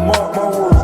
Mark my words.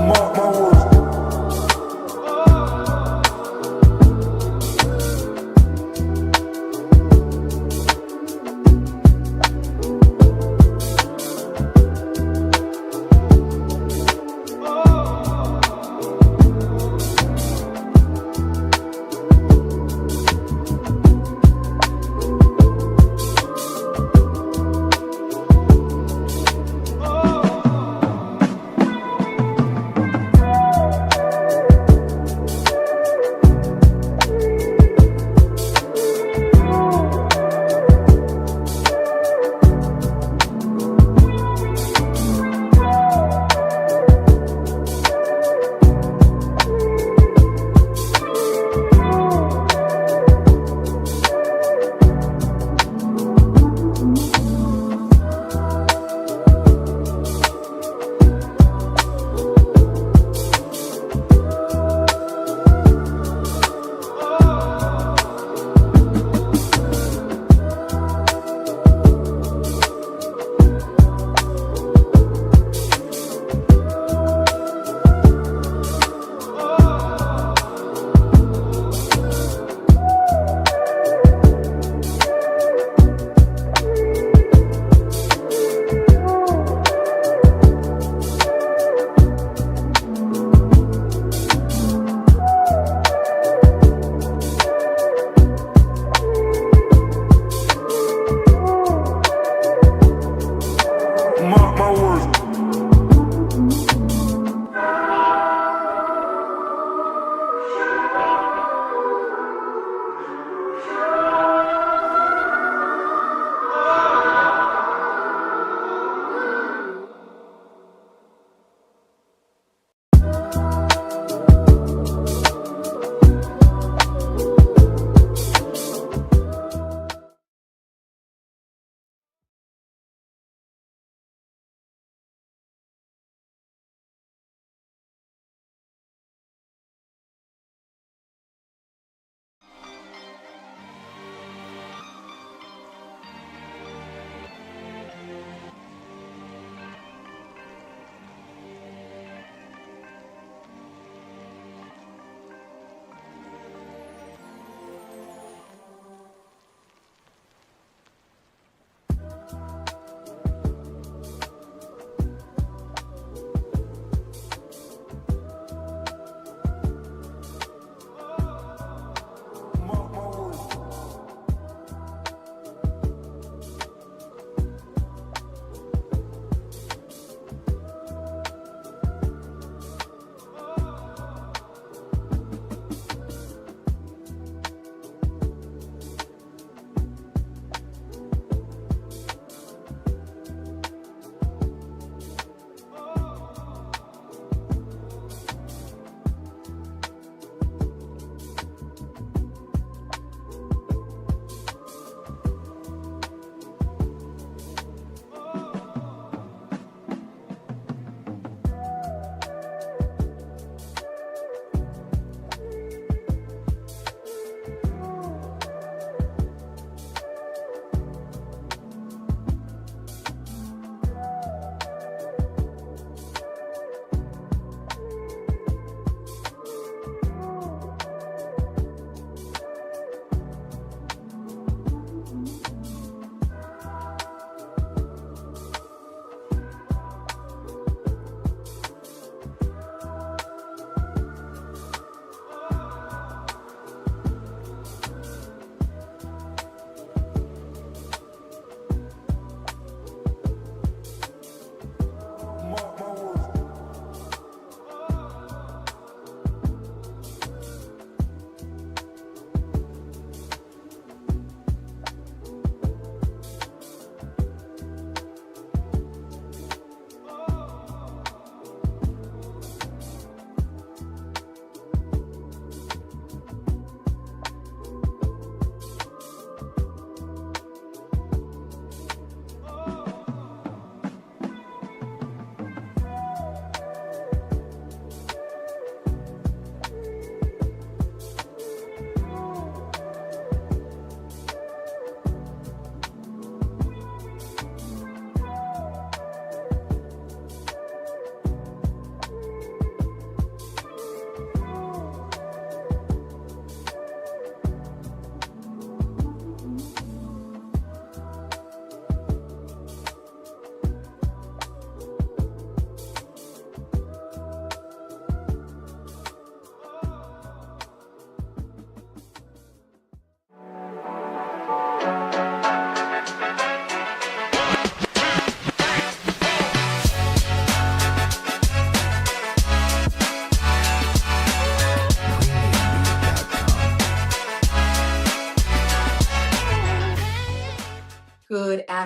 Mark my words.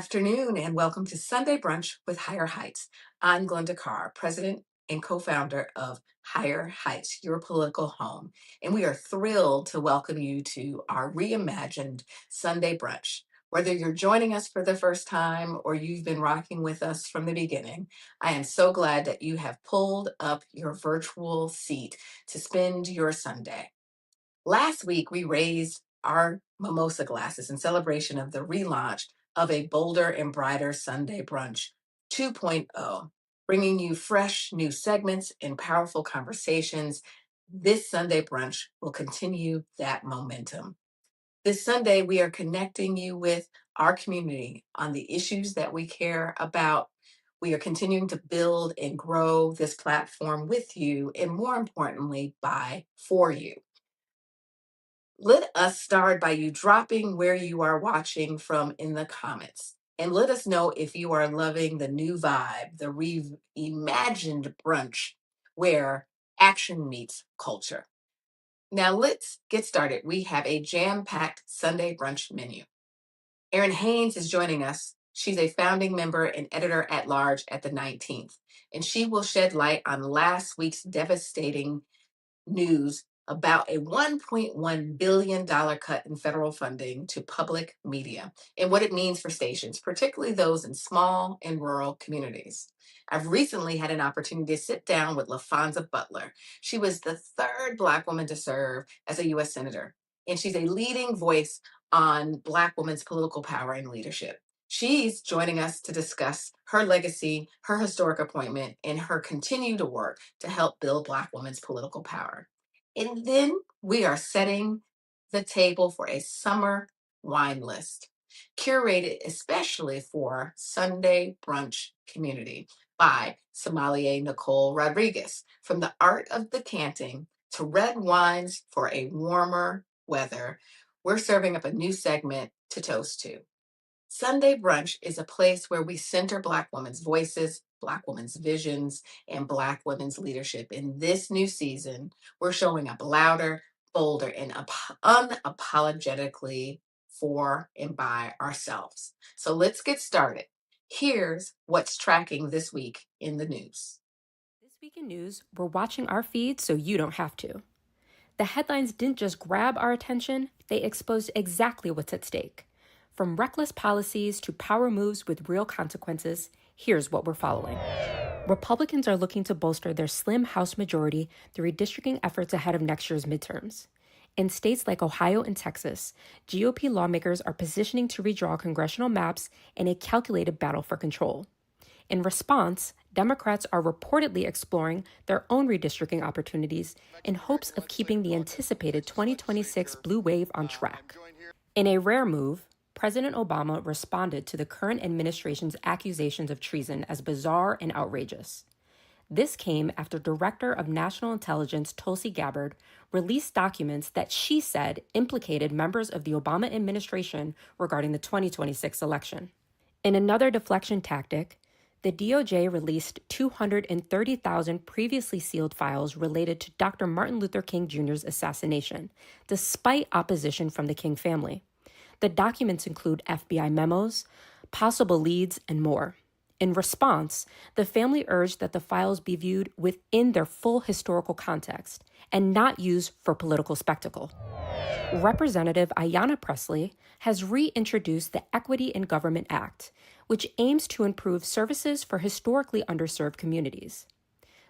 afternoon, and welcome to Sunday Brunch with Higher Heights. I'm Glenda Carr, president and co founder of Higher Heights, your political home. And we are thrilled to welcome you to our reimagined Sunday Brunch. Whether you're joining us for the first time or you've been rocking with us from the beginning, I am so glad that you have pulled up your virtual seat to spend your Sunday. Last week, we raised our mimosa glasses in celebration of the relaunch of a bolder and brighter Sunday Brunch 2.0, bringing you fresh new segments and powerful conversations. This Sunday Brunch will continue that momentum. This Sunday, we are connecting you with our community on the issues that we care about. We are continuing to build and grow this platform with you, and more importantly, for you. Let us start by you dropping where you are watching from in the comments. And let us know if you are loving the new vibe, the reimagined brunch where action meets culture. Now let's get started. We have a jam-packed Sunday brunch menu. Errin Haynes is joining us. She's a founding member and editor at large at the 19th, and she will shed light on last week's devastating news about a $1.1 billion cut in federal funding to public media and what it means for stations, particularly those in small and rural communities. I've recently had an opportunity to sit down with Laphonza Butler. She was the third Black woman to serve as a U.S. Senator, and she's a leading voice on Black women's political power and leadership. She's joining us to discuss her legacy, her historic appointment, and her continued work to help build Black women's political power. And then we are setting the table for a summer wine list, curated especially for Sunday Brunch Community by Sommelier Nicole Rodriguez. From the art of decanting to red wines for a warmer weather, we're serving up a new segment to toast to. Sunday Brunch is a place where we center Black women's voices, Black women's visions, and Black women's leadership. In this new season, we're showing up louder, bolder, and unapologetically for and by ourselves. So let's get started. Here's what's tracking this week in the news. This week in news, we're watching our feed so you don't have to. The headlines didn't just grab our attention, they exposed exactly what's at stake. From reckless policies to power moves with real consequences, here's what we're following. Republicans are looking to bolster their slim House majority through redistricting efforts ahead of next year's midterms. In states like Ohio and Texas, GOP lawmakers are positioning to redraw congressional maps in a calculated battle for control. In response, Democrats are reportedly exploring their own redistricting opportunities in hopes of keeping the anticipated 2026 blue wave on track. In a rare move, President Obama responded to the current administration's accusations of treason as bizarre and outrageous. This came after Director of National Intelligence Tulsi Gabbard released documents that she said implicated members of the Obama administration regarding the 2026 election. In another deflection tactic, the DOJ released 230,000 previously sealed files related to Dr. Martin Luther King Jr.'s assassination, despite opposition from the King family. The documents include FBI memos, possible leads, and more. In response, the family urged that the files be viewed within their full historical context and not used for political spectacle. Representative Ayanna Pressley has reintroduced the Equity in Government Act, which aims to improve services for historically underserved communities.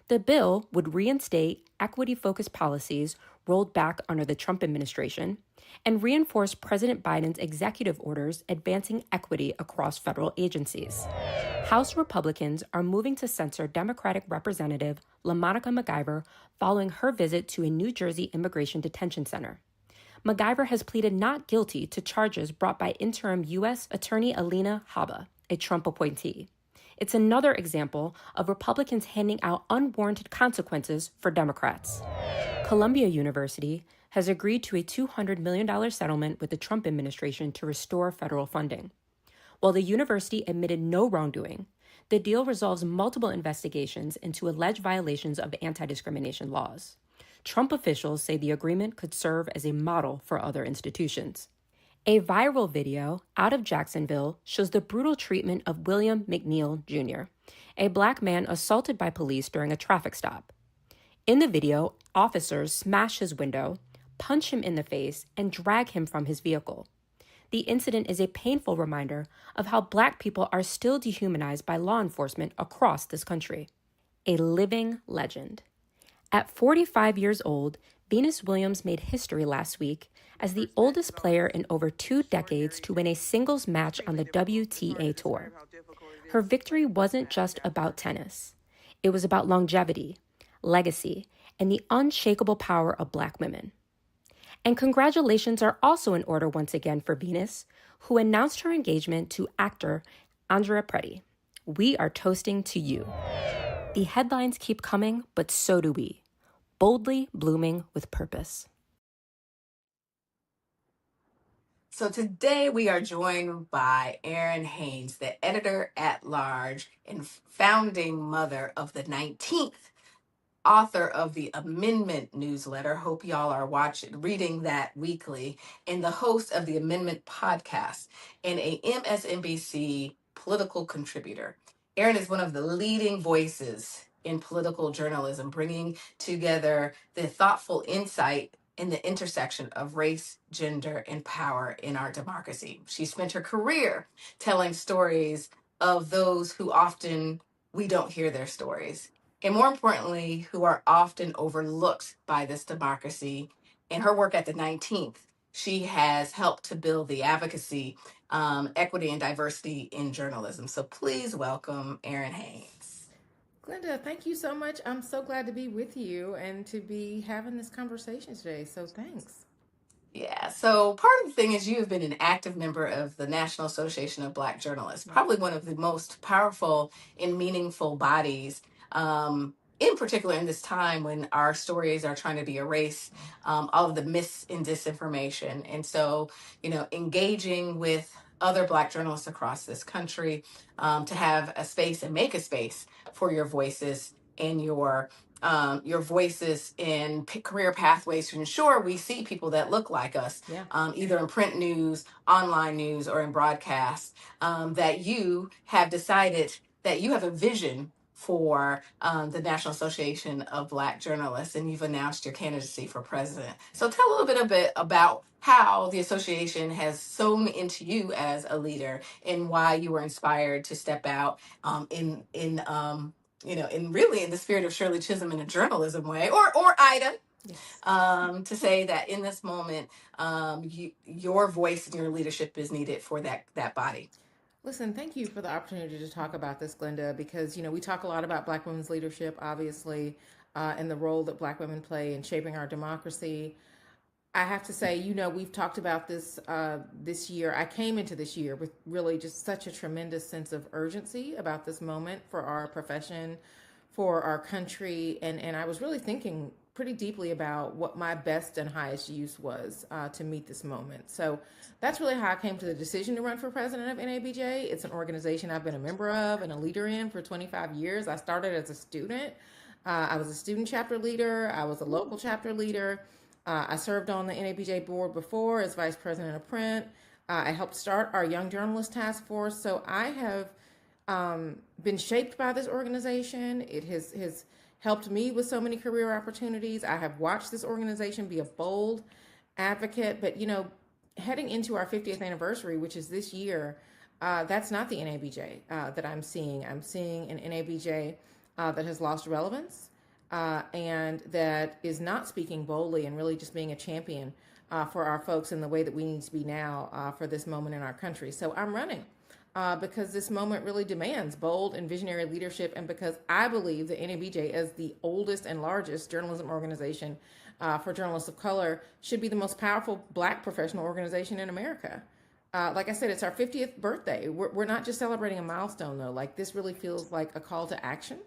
The bill would reinstate equity-focused policies rolled back under the Trump administration and reinforce President Biden's executive orders advancing equity across federal agencies. House Republicans are moving to censor Democratic Representative LaMonica McIver following her visit to a New Jersey immigration detention center. McIver has pleaded not guilty to charges brought by interim U.S. Attorney Alina Habba, a Trump appointee. It's another example of Republicans handing out unwarranted consequences for Democrats. Columbia University has agreed to a $200 million settlement with the Trump administration to restore federal funding. While the university admitted no wrongdoing, the deal resolves multiple investigations into alleged violations of anti-discrimination laws. Trump officials say the agreement could serve as a model for other institutions. A viral video out of Jacksonville shows the brutal treatment of William McNeil Jr., a black man assaulted by police during a traffic stop. In the video, officers smash his window, punch him in the face, and drag him from his vehicle. The incident is a painful reminder of how black people are still dehumanized by law enforcement across this country. A living legend. At 45 years old, Venus Williams made history last week as the oldest player in over 2 decades to win a singles match on the WTA Tour. Her victory wasn't just about tennis. It was about longevity, legacy, and the unshakable power of black women. And congratulations are also in order once again for Venus, who announced her engagement to actor Andrea Preti. We are toasting to you. The headlines keep coming, but so do we. Boldly blooming with purpose. So today we are joined by Errin Haines, the editor-at-large and founding mother of the 19th author of the Amendment newsletter. Hope y'all are reading that weekly, and the host of the Amendment podcast, and a MSNBC political contributor. Errin is one of the leading voices in political journalism, bringing together the thoughtful insight in the intersection of race, gender, and power in our democracy. She spent her career telling stories of those who often we don't hear their stories, and more importantly, who are often overlooked by this democracy. In her work at the 19th, she has helped to build the advocacy, equity, and diversity in journalism. So please welcome Errin Haynes. Glenda, thank you so much. I'm so glad to be with you and to be having this conversation today. So thanks. Yeah, so part of the thing is you have been an active member of the National Association of Black Journalists, probably one of the most powerful and meaningful bodies, in particular in this time when our stories are trying to be erased, all of the mis and disinformation. And so, engaging with other Black journalists across this country, to have a space and make a space for your voices and your voices in career pathways to ensure we see people that look like us, either in print news, online news, or in broadcast, that you have decided that you have a vision for the National Association of Black Journalists, and you've announced your candidacy for president. So tell a little bit about how the association has sown into you as a leader and why you were inspired to step out in really in the spirit of Shirley Chisholm in a journalism way, or Ida, to say that in this moment, your voice and your leadership is needed for that body. Listen, thank you for the opportunity to talk about this, Glenda, because, we talk a lot about Black women's leadership, obviously, and the role that Black women play in shaping our democracy. I have to say, we've talked about this this year. I came into this year with really just such a tremendous sense of urgency about this moment for our profession, for our country. And I was really thinking pretty deeply about what my best and highest use was to meet this moment. So that's really how I came to the decision to run for president of NABJ. It's an organization I've been a member of and a leader in for 25 years. I started as a student. I was a student chapter leader. I was a local chapter leader. I served on the NABJ board before as vice president of print. I helped start our Young Journalist Task Force. So I have been shaped by this organization. It has helped me with so many career opportunities. I have watched this organization be a bold advocate. But, heading into our 50th anniversary, which is this year, that's not the NABJ that I'm seeing. I'm seeing an NABJ that has lost relevance. And that is not speaking boldly and really just being a champion for our folks in the way that we need to be now for this moment in our country. So I'm running because this moment really demands bold and visionary leadership, and because I believe that NABJ, as the oldest and largest journalism organization for journalists of color, should be the most powerful Black professional organization in America. Like I said, it's our 50th birthday. We're not just celebrating a milestone, though. Like, this really feels like a call to action.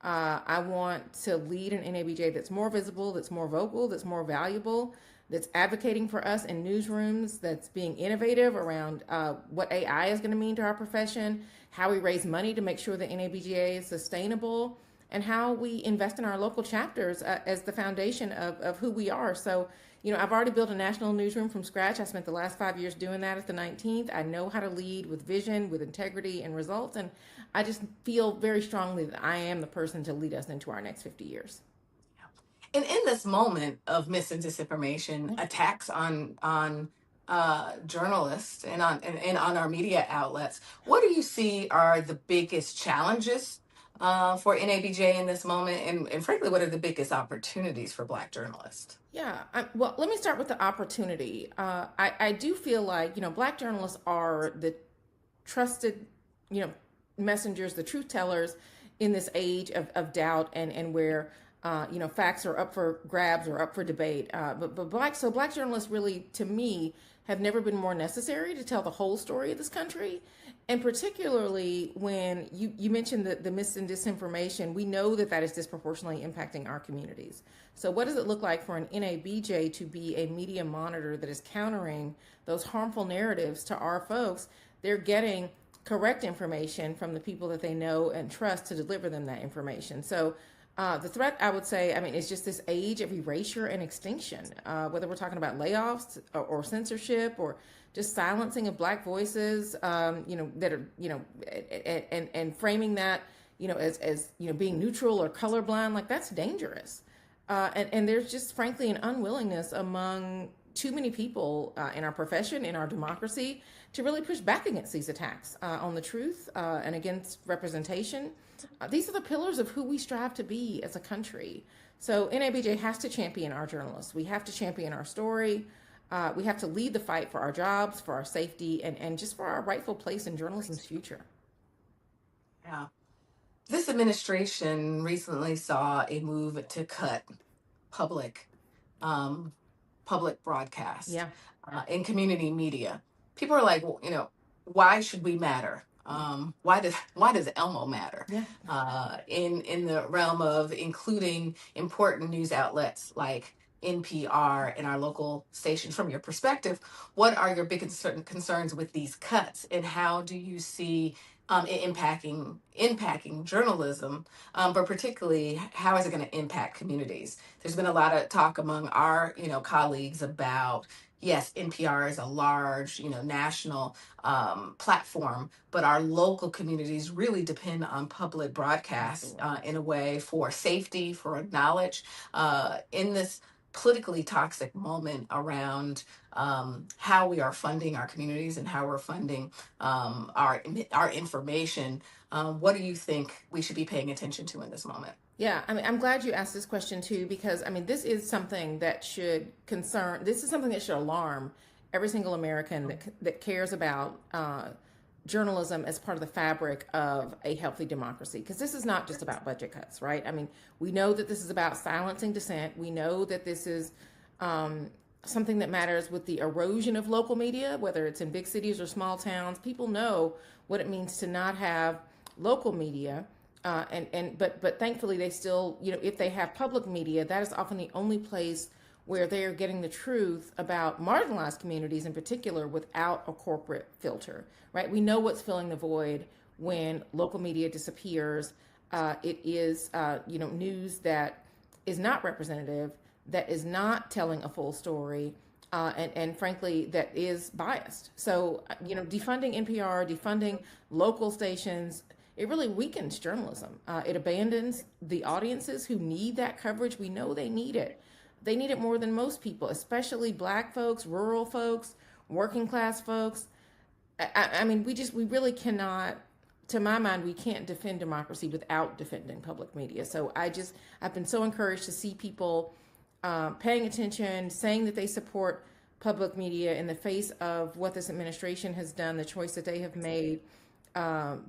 I want to lead an NABJ that's more visible, that's more vocal, that's more valuable, that's advocating for us in newsrooms, that's being innovative around what AI is going to mean to our profession, how we raise money to make sure that NABJ is sustainable, and how we invest in our local chapters as the foundation of who we are. So, I've already built a national newsroom from scratch. I spent the last 5 years doing that at the 19th. I know how to lead with vision, with integrity, and results. And I just feel very strongly that I am the person to lead us into our next 50 years. And in this moment of mis and disinformation, Yeah. attacks on journalists and on our media outlets, what do you see are the biggest challenges for NABJ in this moment, and frankly, what are the biggest opportunities for Black journalists? Yeah, well, let me start with the opportunity. I do feel like, Black journalists are the trusted, you know, messengers, the truth tellers in this age of doubt and where, facts are up for grabs or up for debate. But black journalists really, to me, have never been more necessary to tell the whole story of this country. And particularly when you mentioned the mis and disinformation, we know that is disproportionately impacting our communities. So, what does it look like for an NABJ to be a media monitor that is countering those harmful narratives to our folks? They're getting correct information from the people that they know and trust to deliver them that information. So, the threat, I would say, is just this age of erasure and extinction, whether we're talking about layoffs or censorship or just silencing of Black voices, that are, and framing that, as being neutral or colorblind, like that's dangerous. And there's just frankly an unwillingness among too many people in our profession, in our democracy, to really push back against these attacks on the truth and against representation. These are the pillars of who we strive to be as a country. So NABJ has to champion our journalists. We have to champion our story. We have to lead the fight for our jobs, for our safety, and just for our rightful place in journalism's future. Yeah. This administration recently saw a move to cut public um, public broadcast Yeah. in community media. People are like, well, why should we matter? Why does Elmo matter? Yeah. In the realm of including important news outlets like NPR and our local stations. From your perspective, what are your big concerns with these cuts, and how do you see it impacting journalism, but particularly how is it going to impact communities? There's been a lot of talk among our colleagues about, yes, NPR is a large national platform, but our local communities really depend on public broadcasts in a way for safety, for knowledge, in this politically toxic moment around how we are funding our communities and how we're funding our information. What do you think we should be paying attention to in this moment? Yeah, I'm glad you asked this question too, because this is something that this is something that should alarm every single American that cares about journalism as part of the fabric of a healthy democracy. Because this is not just about budget cuts, right? We know that this is about silencing dissent. We know that this is something that matters with the erosion of local media, whether it's in big cities or small towns. People know what it means to not have local media. But thankfully they still, if they have public media, that is often the only place where they are getting the truth about marginalized communities in particular without a corporate filter, right? We know what's filling the void when local media disappears. It is, news that is not representative, that is not telling a full story, and frankly, that is biased. So, defunding NPR, defunding local stations, it really weakens journalism. It abandons the audiences who need that coverage. We know they need it. They need it more than most people, especially Black folks, rural folks, working class folks. We really cannot, to my mind, we can't defend democracy without defending public media. So I've been so encouraged to see people paying attention, saying that they support public media in the face of what this administration has done, the choice that they have made,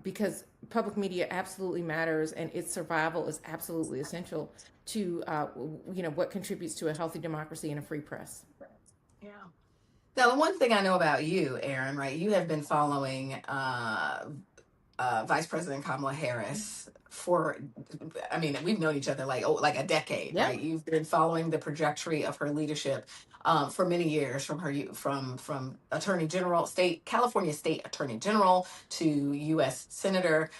because public media absolutely matters and its survival is absolutely essential to what contributes to a healthy democracy and a free press. Yeah. Now, the one thing I know about you, Errin, right? You have been following Vice President Kamala Harris for, I mean, we've known each other like a decade, Yeah. right? You've been following the trajectory of her leadership for many years, from from Attorney General, California State Attorney General, to U.S. Senator,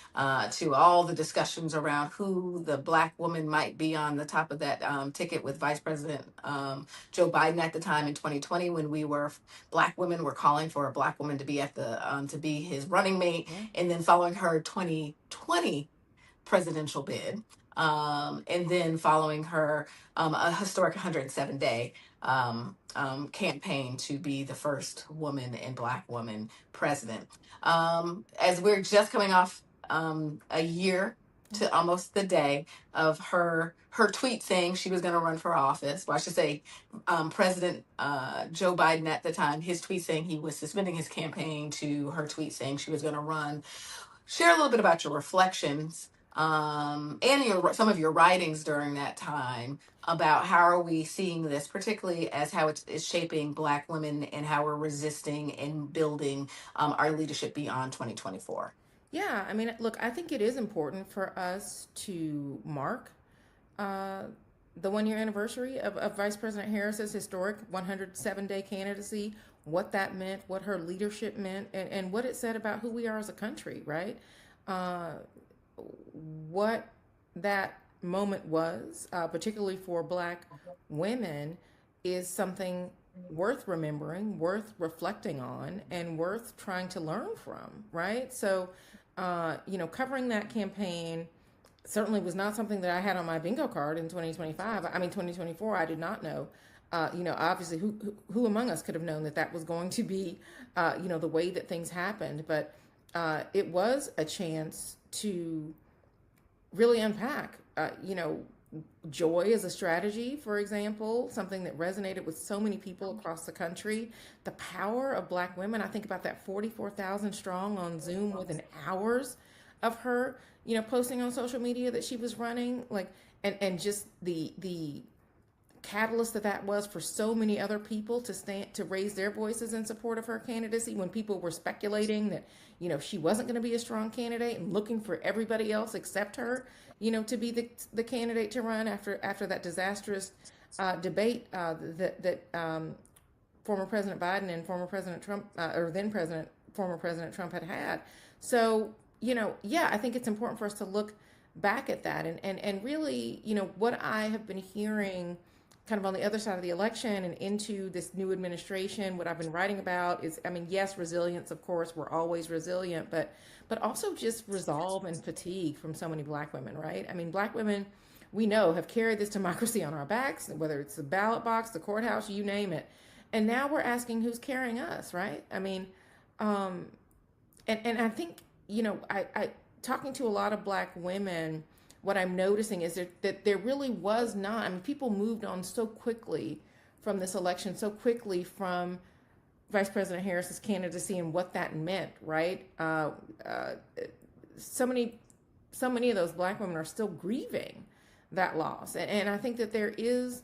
to all the discussions around who the Black woman might be on the top of that ticket with Vice President Joe Biden at the time in 2020, when Black women were calling for a Black woman to be at the to be his running mate, Yeah. and then following her 2020 presidential bid, and then following her a historic 107-day campaign to be the first woman and Black woman president. As we're just coming off a year to almost the day of her tweet saying she was going to run for office. Well, I should say, President Joe Biden at the time, his tweet saying he was suspending his campaign, to her tweet saying she was going to run. Share a little bit about your reflections, and some of your writings during that time, about how are we seeing this, particularly as how it's shaping Black women, and how we're resisting and building our leadership beyond 2024. Yeah, I mean, look, I think it is important for us to mark uh, the 1 year anniversary of Vice President Harris's historic 107-day candidacy, what that meant, what her leadership meant, and what it said about who we are as a country, right? Uh, what that moment was, particularly for Black women, is something worth remembering, worth reflecting on, and worth trying to learn from, right? So, covering that campaign certainly was not something that I had on my bingo card in 2025. I mean, 2024, I did not know. Obviously, who among us could have known that that was going to be, the way that things happened? But it was a chance to really unpack, joy as a strategy, for example, something that resonated with so many people across the country. The power of Black women. I think about that 44,000 strong on Zoom within hours of her, posting on social media that she was running, like, and just the catalyst that was for so many other people to stand to raise their voices in support of her candidacy, when people were speculating that she wasn't going to be a strong candidate, and looking for everybody else except her to be the candidate to run after that disastrous debate that former President Biden and former President Trump, or then President former President Trump had. So yeah, I think it's important for us to look back at that, and really, what I have been hearing kind of on the other side of the election and into this new administration. What I've been writing about is, I mean, yes, resilience, of course, we're always resilient, but also just resolve and fatigue from so many Black women, right? I mean, Black women, we know, have carried this democracy on our backs, whether it's the ballot box, the courthouse, you name it. And now we're asking who's carrying us, right? I mean, and I think, I talking to a lot of Black women, what I'm noticing is that there really was not, I mean, people moved on so quickly from this election, so quickly from Vice President Harris's candidacy and what that meant, right? So many of those Black women are still grieving that loss. And I think that there is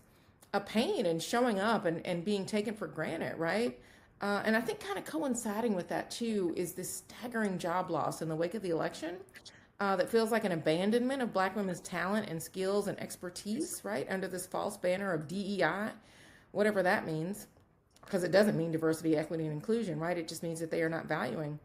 a pain in showing up and being taken for granted, right? And I think kind of coinciding with that too is this staggering job loss in the wake of the election, that feels like an abandonment of Black women's talent and skills and expertise, right? Under this false banner of DEI, whatever that means, because it doesn't mean diversity, equity, and inclusion, right? It just means that they are not valuing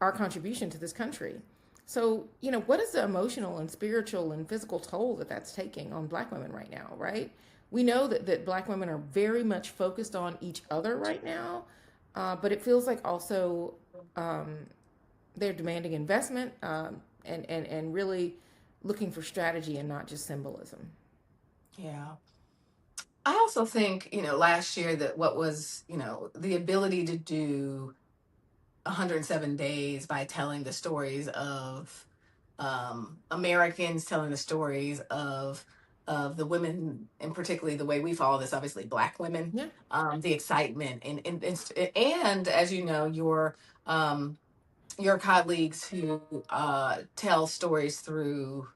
our contribution to this country. So, what is the emotional and spiritual and physical toll that that's taking on Black women right now, right? We know that Black women are very much focused on each other right now, but it feels like also they're demanding investment, and really looking for strategy and not just symbolism. Yeah. I also think, last year, that what was, the ability to do 107 days by telling the stories of Americans, telling the stories of the women, and particularly the way we follow this, obviously Black women, Yeah. the excitement, and as you know, your colleagues who tell stories through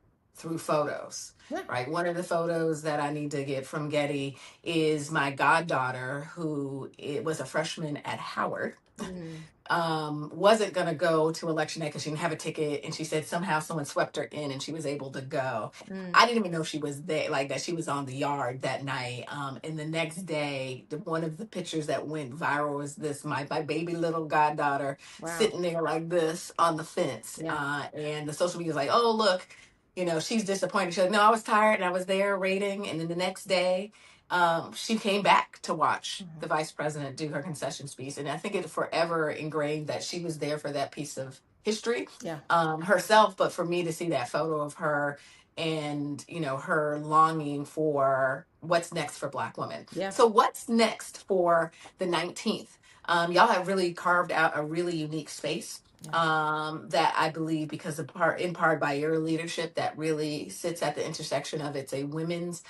photos, Yeah. right? One of the photos that I need to get from Getty is my goddaughter, who it was a freshman at Howard, Mm. wasn't going to go to election night because she didn't have a ticket. And she said somehow someone swept her in and she was able to go. I didn't even know she was there, like that she was on the yard that night. And the next day, one of the pictures that went viral was this, my baby little goddaughter Wow. sitting there like this on the fence. Yeah. And the social media was like, oh, look, she's disappointed. She's like, no, I was tired and I was there waiting. And then the next day, she came back to watch the vice president do her concession speech. And I think it forever ingrained that she was there for that piece of history Yeah. herself. But for me to see that photo of her and, her longing for what's next for Black women. Yeah. So what's next for the 19th? Y'all have really carved out a really unique space that I believe because in part by your leadership that really sits at the intersection of it's a women's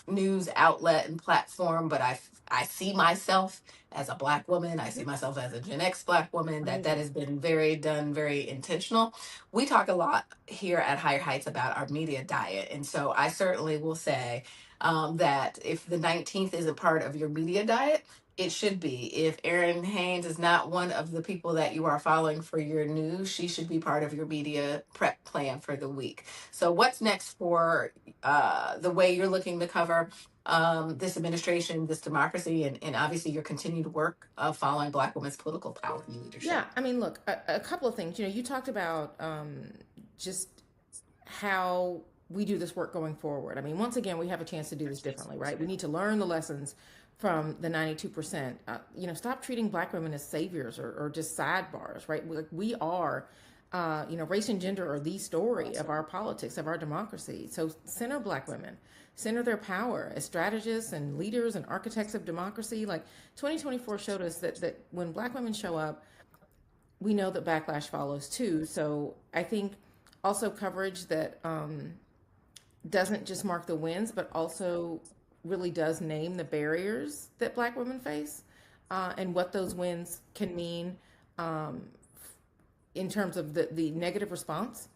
news outlet and platform, but I see myself as a Black woman. I see myself as a Gen X Black woman. That has been very intentional. We talk a lot here at Higher Heights about our media diet, and so I certainly will say that if the 19th isn't part of your media diet, it should be. If Errin Haynes is not one of the people that you are following for your news, she should be part of your media prep plan for the week. So what's next for the way you're looking to cover this administration, this democracy, and obviously your continued work of following Black women's political power and leadership? Yeah, I mean, look, a couple of things. You talked about just how we do this work going forward. I mean, once again, we have a chance to do this differently, right? We need to learn the lessons from the 92%. Stop treating Black women as saviors or just sidebars, right? We are, race and gender are the story of our politics, of our democracy. So center Black women, center their power as strategists and leaders and architects of democracy. Like 2024 showed us that when Black women show up, we know that backlash follows too. So I think also coverage that doesn't just mark the wins, but also really does name the barriers that Black women face and what those wins can mean in terms of the negative response.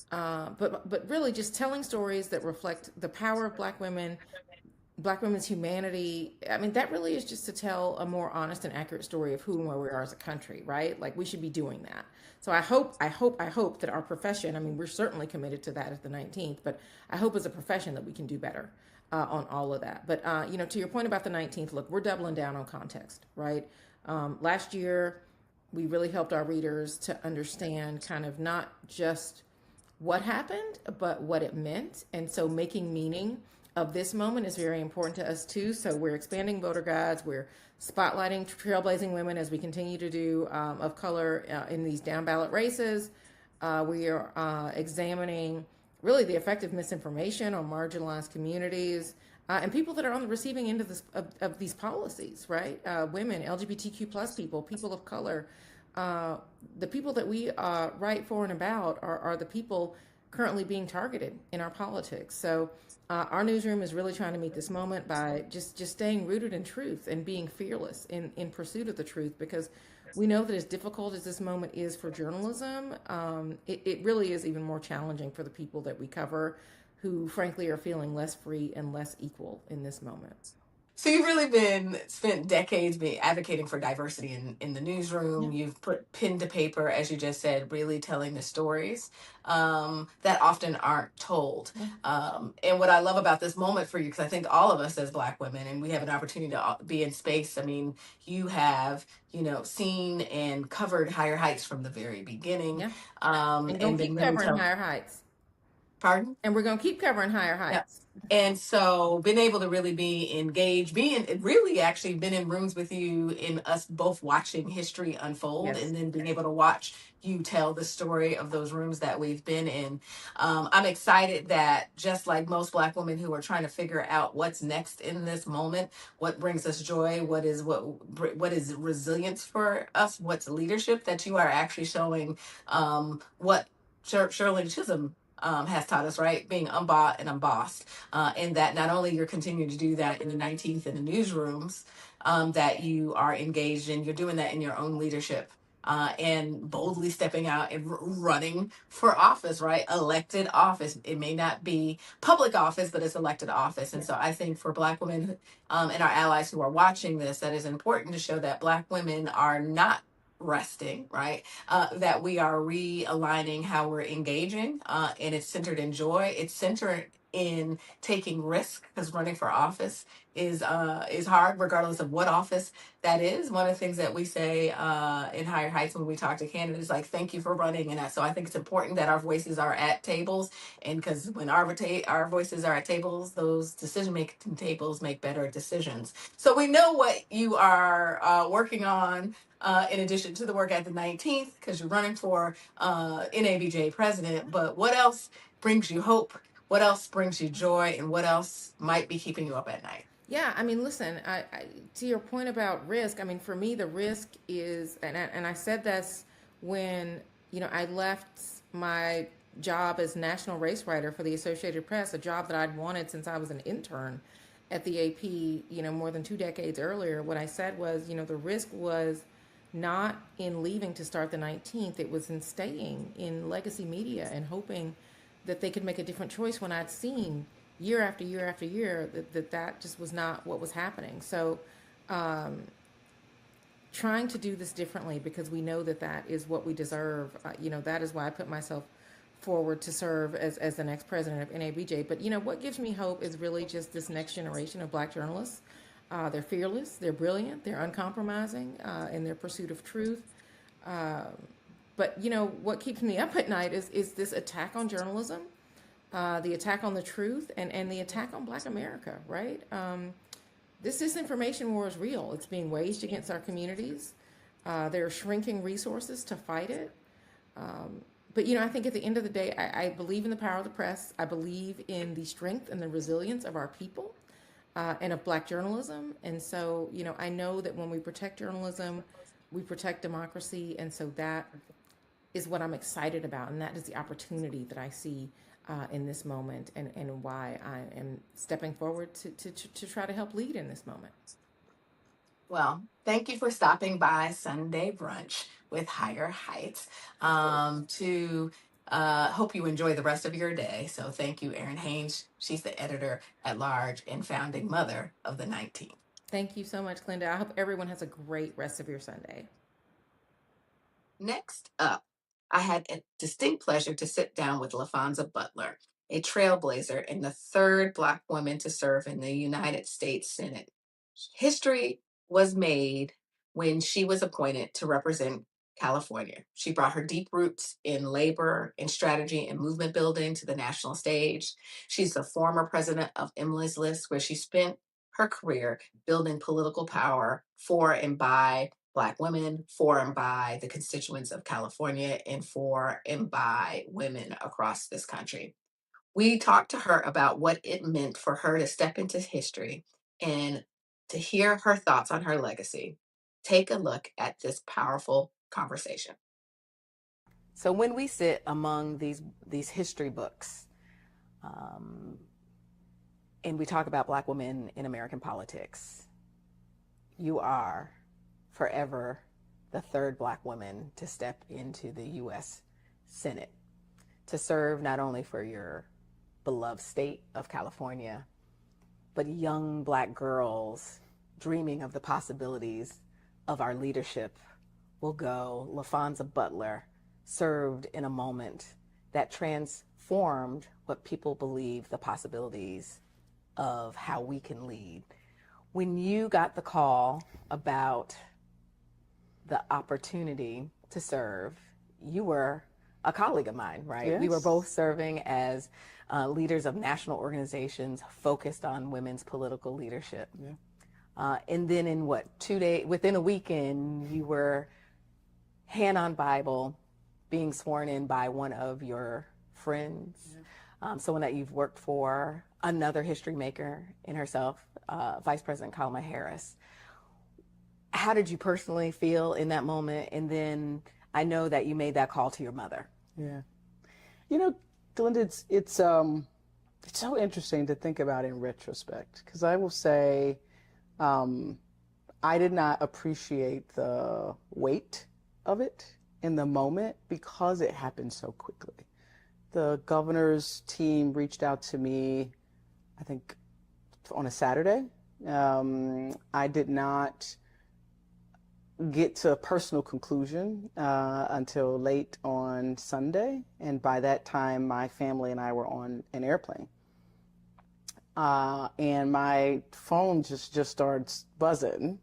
But really just telling stories that reflect the power of Black women, Black women's humanity. I mean, that really is just to tell a more honest and accurate story of who and where we are as a country, right? Like we should be doing that. So I hope that our profession, I mean, we're certainly committed to that at the 19th, but I hope as a profession that we can do better on all of that. But, to your point about the 19th, look, we're doubling down on context, right? Last year, we really helped our readers to understand kind of not just what happened, but what it meant. And so making meaning of this moment is very important to us too. So we're expanding voter guides. We're spotlighting trailblazing women as we continue to do of color in these down ballot races. We are examining really the effective misinformation on marginalized communities and people that are on the receiving end of these policies, right? Women, LGBTQ plus people of color. The people that we write for and about are the people currently being targeted in our politics. So our newsroom is really trying to meet this moment by just staying rooted in truth and being fearless in pursuit of the truth, because we know that as difficult as this moment is for journalism, it really is even more challenging for the people that we cover who frankly are feeling less free and less equal in this moment. So you've really spent decades advocating for diversity in the newsroom. Yeah. You've put pen to paper, as you just said, really telling the stories that often aren't told. And what I love about this moment for you, because I think all of us as Black women, and we have an opportunity to be in space. I mean, you have, seen and covered Higher Heights from the very beginning. Yeah. And gonna been keep really covering Higher Heights. Pardon? And we're going to keep covering Higher Heights. And so been able to really be engaged, really actually been in rooms with you in us both watching history unfold. Yes. And then being able to watch you tell the story of those rooms that we've been in. I'm excited that just like most Black women who are trying to figure out what's next in this moment, what brings us joy, what is resilience for us, what's leadership, that you are actually showing what Shirley Chisholm has taught us, right? Being unbought and unbossed. And that not only you're continuing to do that in the 19th in the newsrooms that you are engaged in, you're doing that in your own leadership and boldly stepping out and running for office, right? Elected office. It may not be public office, but it's elected office. And so I think for Black women and our allies who are watching this, that is important to show that Black women are not resting, right? That we are realigning how we're engaging, and it's centered in joy. It's centered in taking risk, because running for office is hard, regardless of what office that is. One of the things that we say in Higher Heights when we talk to candidates, like, thank you for running, and so I think it's important that our voices are at tables, and because when our voices are at tables, those decision making tables make better decisions. So we know what you are working on, in addition to the work at the 19th, because you're running for NABJ president. But what else brings you hope? What else brings you joy? And what else might be keeping you up at night? Yeah, I mean, listen, to your point about risk, I mean, for me, the risk is, and I said this when, I left my job as national race writer for the Associated Press, a job that I'd wanted since I was an intern at the AP, more than 2 decades earlier. What I said was, the risk was not in leaving to start the 19th, it was in staying in legacy media and hoping that they could make a different choice when I'd seen year after year after year that just was not what was happening. So trying to do this differently, because we know that is what we deserve. That is why I put myself forward to serve as the next president of NABJ. But what gives me hope is really just this next generation of Black journalists. They're fearless, they're brilliant, they're uncompromising in their pursuit of truth. But what keeps me up at night is this attack on journalism, the attack on the truth, and the attack on Black America, right? This disinformation war is real. It's being waged against our communities. There are shrinking resources to fight it. But I think at the end of the day, I believe in the power of the press. I believe in the strength and the resilience of our people, and of Black journalism. And so, I know that when we protect journalism, we protect democracy. And so that is what I'm excited about. And that is the opportunity that I see in this moment, and why I am stepping forward to try to help lead in this moment. Well, thank you for stopping by Sunday Brunch with Higher Heights. To Hope you enjoy the rest of your day. So thank you, Errin Haynes. She's the editor at large and founding mother of the 19th. Thank you so much, Glenda. I hope everyone has a great rest of your Sunday. Next up, I had a distinct pleasure to sit down with Laphonza Butler, a trailblazer and the third Black woman to serve in the United States Senate. History was made when she was appointed to represent California. She brought her deep roots in labor and strategy and movement building to the national stage. She's the former president of Emily's List, where she spent her career building political power for and by Black women, for and by the constituents of California, and for and by women across this country. We talked to her about what it meant for her to step into history and to hear her thoughts on her legacy. Take a look at this powerful conversation. So when we sit among these history books, and we talk about Black women in American politics, you are forever the third Black woman to step into the U.S. Senate, to serve not only for your beloved state of California, but young Black girls dreaming of the possibilities of our leadership will go. Laphonza Butler served in a moment that transformed what people believe the possibilities of how we can lead. When you got the call about the opportunity to serve, you were a colleague of mine, right? Yes. We were both serving as leaders of national organizations focused on women's political leadership. Yeah. And then in what, 2 days, within a weekend, you were hand on Bible being sworn in by one of your friends, someone that you've worked for, another history maker in herself, Vice President Kamala Harris. How did you personally feel in that moment? And then I know that you made that call to your mother. Yeah. Glenda, it's so interesting to think about in retrospect, because I will say I did not appreciate the weight of it in the moment because it happened so quickly. The governor's team reached out to me, I think, on a Saturday. I did not get to a personal conclusion until late on Sunday. And by that time, my family and I were on an airplane. And my phone just starts buzzing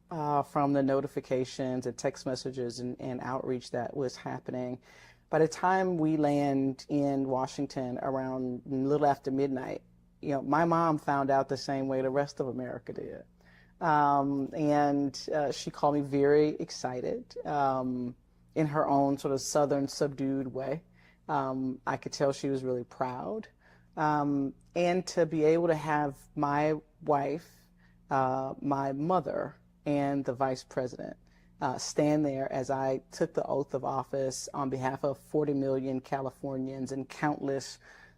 from the notifications and text messages and outreach that was happening. By the time we land in Washington around a little after midnight, my mom found out the same way the rest of America did. And she called me very excited in her own sort of Southern subdued way. I could tell she was really proud. And to be able to have my wife, my mother, and the vice president stand there as I took the oath of office on behalf of 40 million Californians and countless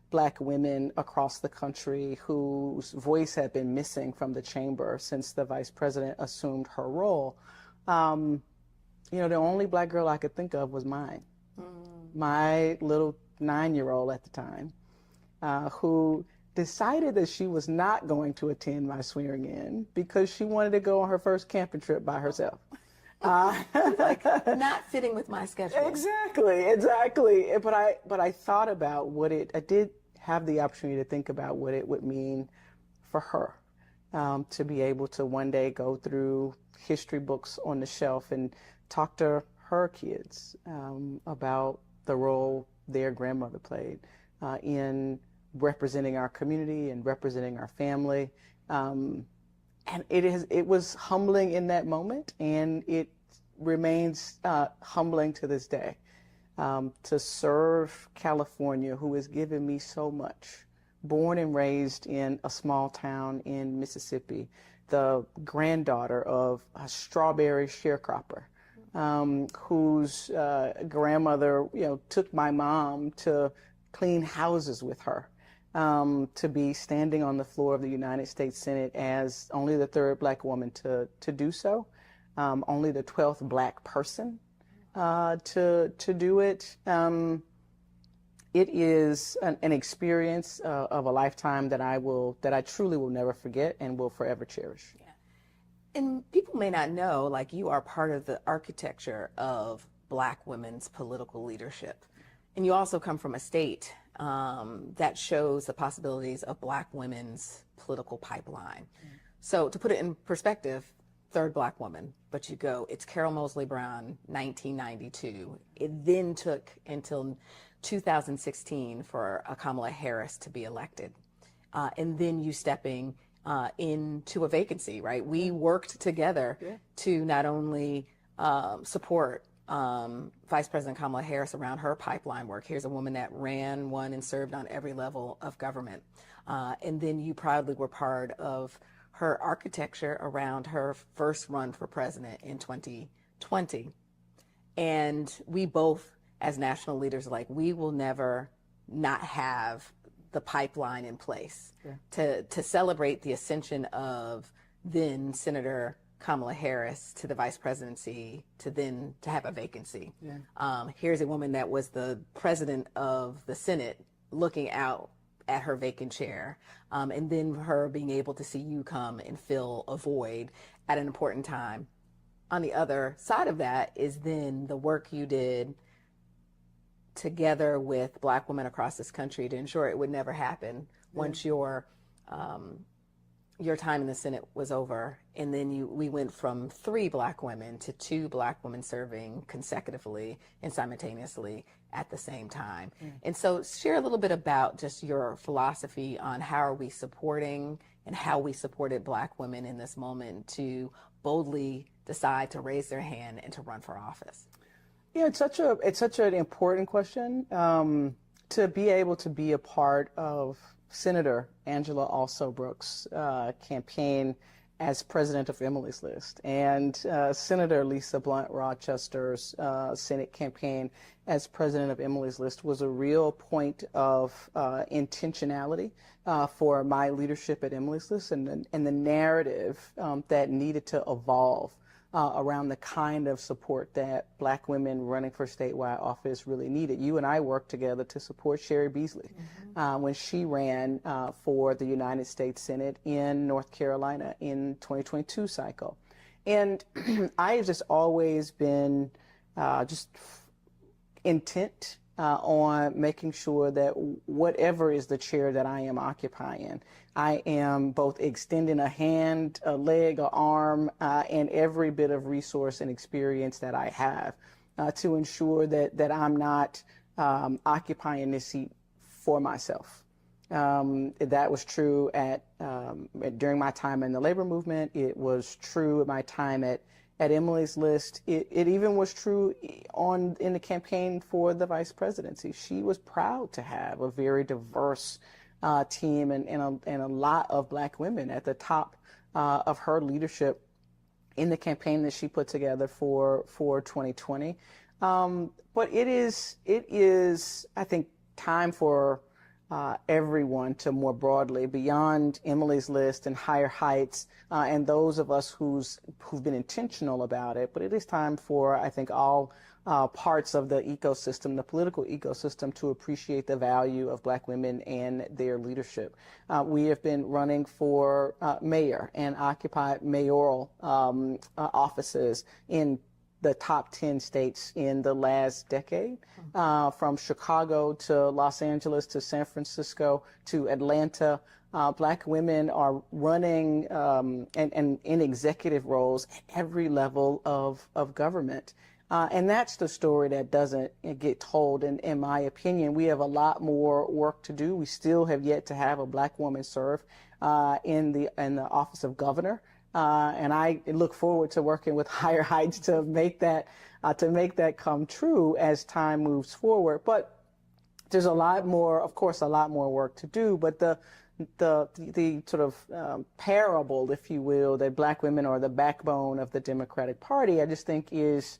Black women across the country whose voice had been missing from the chamber since the vice president assumed her role. The only Black girl I could think of was mine. My little 9-year-old at the time, who decided that she was not going to attend my swearing in because she wanted to go on her first camping trip by herself. Like, not fitting with my schedule. Exactly. But I thought about I did have the opportunity to think about what it would mean for her to be able to one day go through history books on the shelf and talk to her kids about the role their grandmother played in representing our community and representing our family. And it was humbling in that moment, and it remains humbling to this day to serve California, who has given me so much. Born and raised in a small town in Mississippi, the granddaughter of a strawberry sharecropper, whose grandmother, took my mom to clean houses with her. To be standing on the floor of the United States Senate as only the third Black woman to do so, only the 12th Black person to do it. It is an experience of a lifetime that I truly will never forget and will forever cherish. Yeah. And people may not know, like, you are part of the architecture of Black women's political leadership. And you also come from a state that shows the possibilities of Black women's political pipeline. So to put it in perspective, third Black woman, but it's Carol Moseley Brown, 1992. It then took until 2016 for Kamala Harris to be elected. And then you stepping into a vacancy, right? We worked together to not only support Vice President Kamala Harris around her pipeline work. Here's a woman that ran, won, and served on every level of government. And then you proudly were part of her architecture around her first run for president in 2020. And we both, as national leaders, we will never not have the pipeline in place to celebrate the ascension of then Senator Kamala Harris to the vice presidency, to have a vacancy. Here's a woman that was the president of the Senate looking out at her vacant chair, and then her being able to see you come and fill a void at an important time. On the other side of that is then the work you did together with Black women across this country to ensure it would never happen once your time in the Senate was over. And then we went from 3 Black women to 2 Black women serving consecutively and simultaneously at the same time. And so share a little bit about just your philosophy on how are we supporting and how we supported Black women in this moment to boldly decide to raise their hand and to run for office. Yeah, it's such an important question. To be able to be a part of Senator Angela Alsop-Brooks' campaign as president of Emily's List, and Senator Lisa Blunt Rochester's Senate campaign as president of Emily's List was a real point of intentionality for my leadership at Emily's List and the narrative that needed to evolve around the kind of support that Black women running for statewide office really needed. You and I worked together to support Sherry Beasley when she ran for the United States Senate in North Carolina in 2022 cycle. And I have just always been just intent on making sure that whatever is the chair that I am occupying, I am both extending a hand, a leg, an arm, and every bit of resource and experience that I have to ensure that I'm not occupying this seat for myself. That was true during my time in the labor movement. It was true at my time at Emily's List. It even was true in the campaign for the vice presidency. She was proud to have a very diverse team and a lot of Black women at the top of her leadership in the campaign that she put together for 2020. But it is, I think, time for everyone to more broadly, beyond Emily's List and Higher Heights, and those of us who've been intentional about it. But it is time for, I think, all parts of the ecosystem, the political ecosystem, to appreciate the value of Black women and their leadership. We have been running for mayor and occupied mayoral offices in the top 10 states in the last decade, from Chicago to Los Angeles to San Francisco to Atlanta. Black women are running and in executive roles at every level of government. And that's the story that doesn't get told. And in my opinion, we have a lot more work to do. We still have yet to have a Black woman serve in the office of governor. And I look forward to working with Higher Heights to make that come true as time moves forward. But there's a lot more, of course, a lot more work to do. But the sort of parable, if you will, that Black women are the backbone of the Democratic Party, I just think is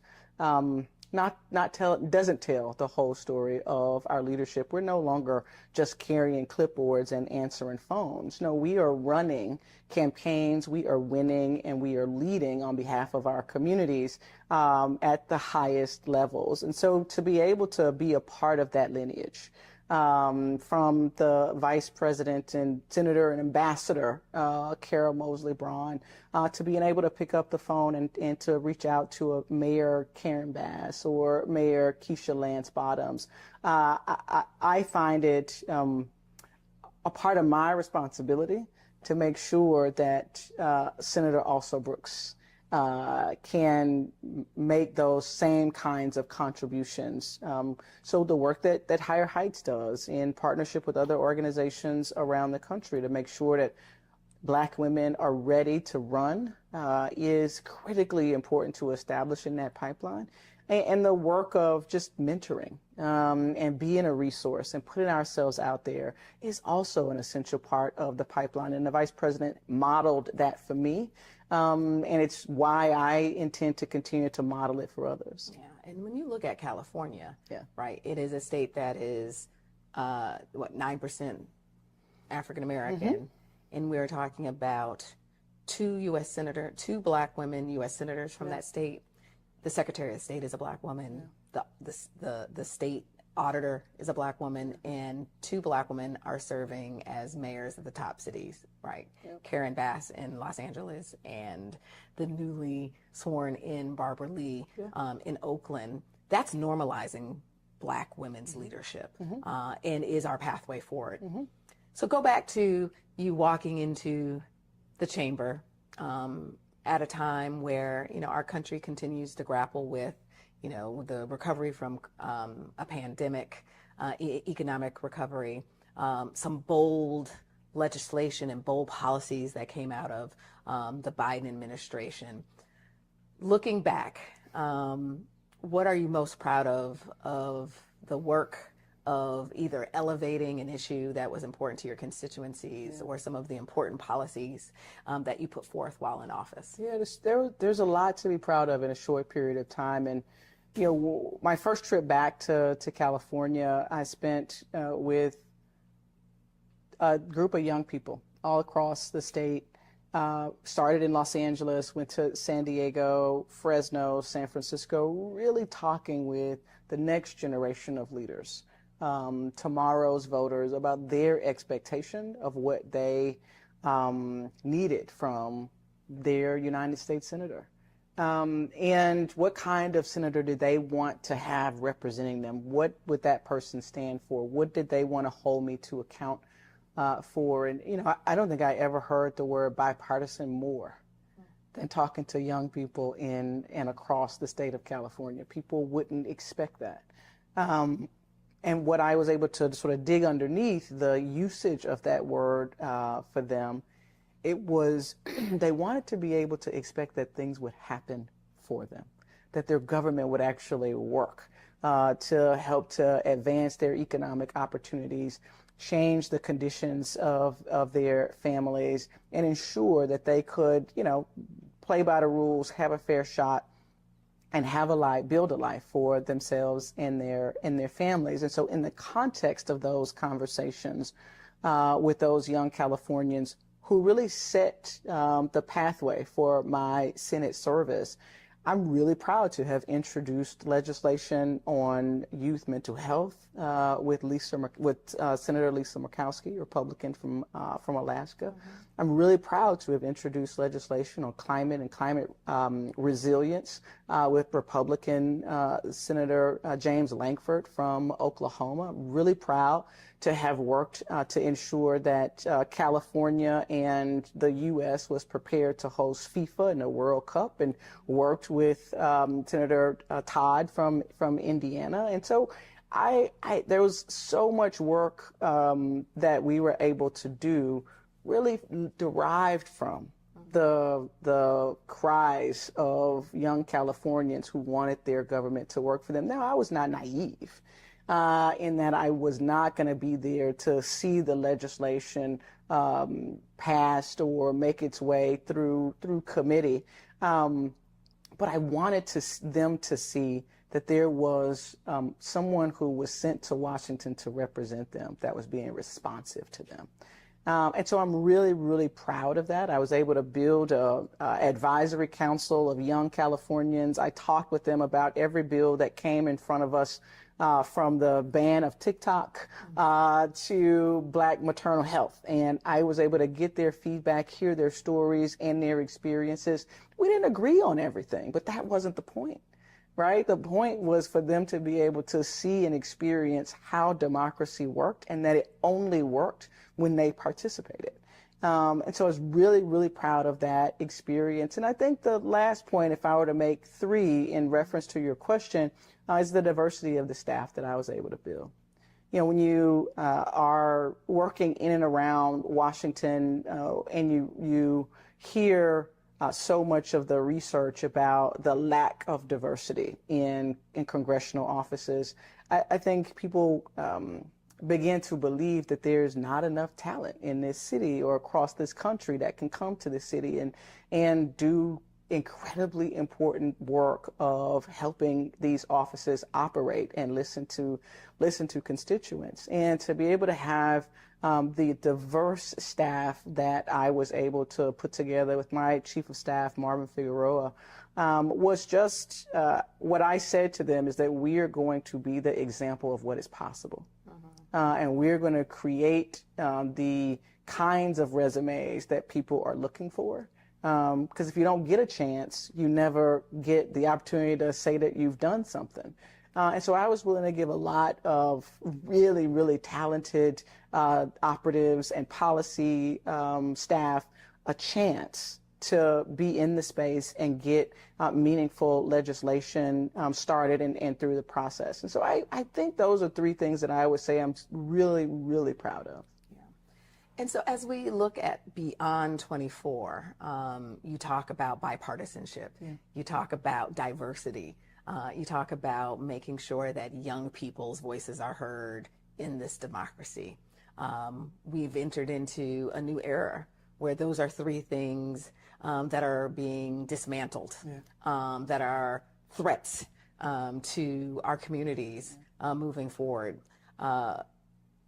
doesn't tell the whole story of our leadership. We're no longer just carrying clipboards and answering phones. No, we are running campaigns, we are winning, and we are leading on behalf of our communities at the highest levels. And so to be able to be a part of that lineage, from the vice president and senator and ambassador, Carol Mosley Braun, to being able to pick up the phone and to reach out to a Mayor Karen Bass or Mayor Keisha Lance Bottoms. I find it a part of my responsibility to make sure that Senator Also Brooks can make those same kinds of contributions. So the work that Higher Heights does in partnership with other organizations around the country to make sure that Black women are ready to run is critically important to establishing that pipeline. And the work of just mentoring and being a resource and putting ourselves out there is also an essential part of the pipeline. And the vice president modeled that for me. And it's why I intend to continue to model it for others. Yeah, and when you look at California, right, it is a state that is, 9% African American, and we're talking about two Black women U.S. senators from that state. The Secretary of State is a Black woman. The state auditor is a Black woman, and 2 Black women are serving as mayors of the top cities, right? Karen Bass in Los Angeles and the newly sworn in Barbara Lee in Oakland. That's normalizing Black women's leadership and is our pathway forward. So go back to you walking into the chamber at a time where, our country continues to grapple with, the recovery from a pandemic, economic recovery, some bold legislation and bold policies that came out of the Biden administration. Looking back, what are you most proud of the work of either elevating an issue that was important to your constituencies or some of the important policies that you put forth while in office? Yeah, there's a lot to be proud of in a short period of time. And, my first trip back to California, I spent with a group of young people all across the state. Started in Los Angeles, went to San Diego, Fresno, San Francisco, really talking with the next generation of leaders. Tomorrow's voters about their expectation of what they needed from their United States Senator. And what kind of senator did they want to have representing them? What would that person stand for? What did they want to hold me to account for? And, I don't think I ever heard the word bipartisan more than talking to young people in and across the state of California. People wouldn't expect that. And what I was able to sort of dig underneath the usage of that word for them, it was they wanted to be able to expect that things would happen for them, that their government would actually work to help to advance their economic opportunities, change the conditions of their families, and ensure that they could, play by the rules, have a fair shot, and have a life, build a life for themselves and their families. And so in the context of those conversations with those young Californians who really set the pathway for my Senate service, I'm really proud to have introduced legislation on youth mental health with Senator Lisa Murkowski, Republican from Alaska. Mm-hmm. I'm really proud to have introduced legislation on climate and climate resilience with Republican Senator James Lankford from Oklahoma. I'm really proud to have worked to ensure that California and the U.S. was prepared to host FIFA and the World Cup, and worked with Senator Todd from Indiana. And so there was so much work that we were able to do, really derived from the cries of young Californians who wanted their government to work for them. Now, I was not naive in that I was not going to be there to see the legislation passed or make its way through committee. But I wanted them to see that there was someone who was sent to Washington to represent them, that was being responsive to them. And so I'm really, really proud of that. I was able to build an advisory council of young Californians. I talked with them about every bill that came in front of us, from the ban of TikTok to Black maternal health. And I was able to get their feedback, hear their stories and their experiences. We didn't agree on everything, but that wasn't the point, right? The point was for them to be able to see and experience how democracy worked, and that it only worked when they participated. And so I was really, really proud of that experience. And I think the last point, if I were to make three in reference to your question, is the diversity of the staff that I was able to build. When you are working in and around Washington and you hear so much of the research about the lack of diversity in congressional offices, I think people begin to believe that there's not enough talent in this city or across this country that can come to the city and do incredibly important work of helping these offices operate and listen to constituents. And to be able to have the diverse staff that I was able to put together with my chief of staff, Marvin Figueroa, was just what I said to them is that we are going to be the example of what is possible. And we're going to create the kinds of resumes that people are looking for. Because if you don't get a chance, you never get the opportunity to say that you've done something. And so I was willing to give a lot of really, really talented operatives and policy staff a chance to be in the space and get meaningful legislation started and through the process. And so I think those are three things that I would say I'm really, really proud of. And so as we look at beyond 24, you talk about bipartisanship, you talk about diversity, you talk about making sure that young people's voices are heard in this democracy. We've entered into a new era where those are three things that are being dismantled, that are threats to our communities moving forward.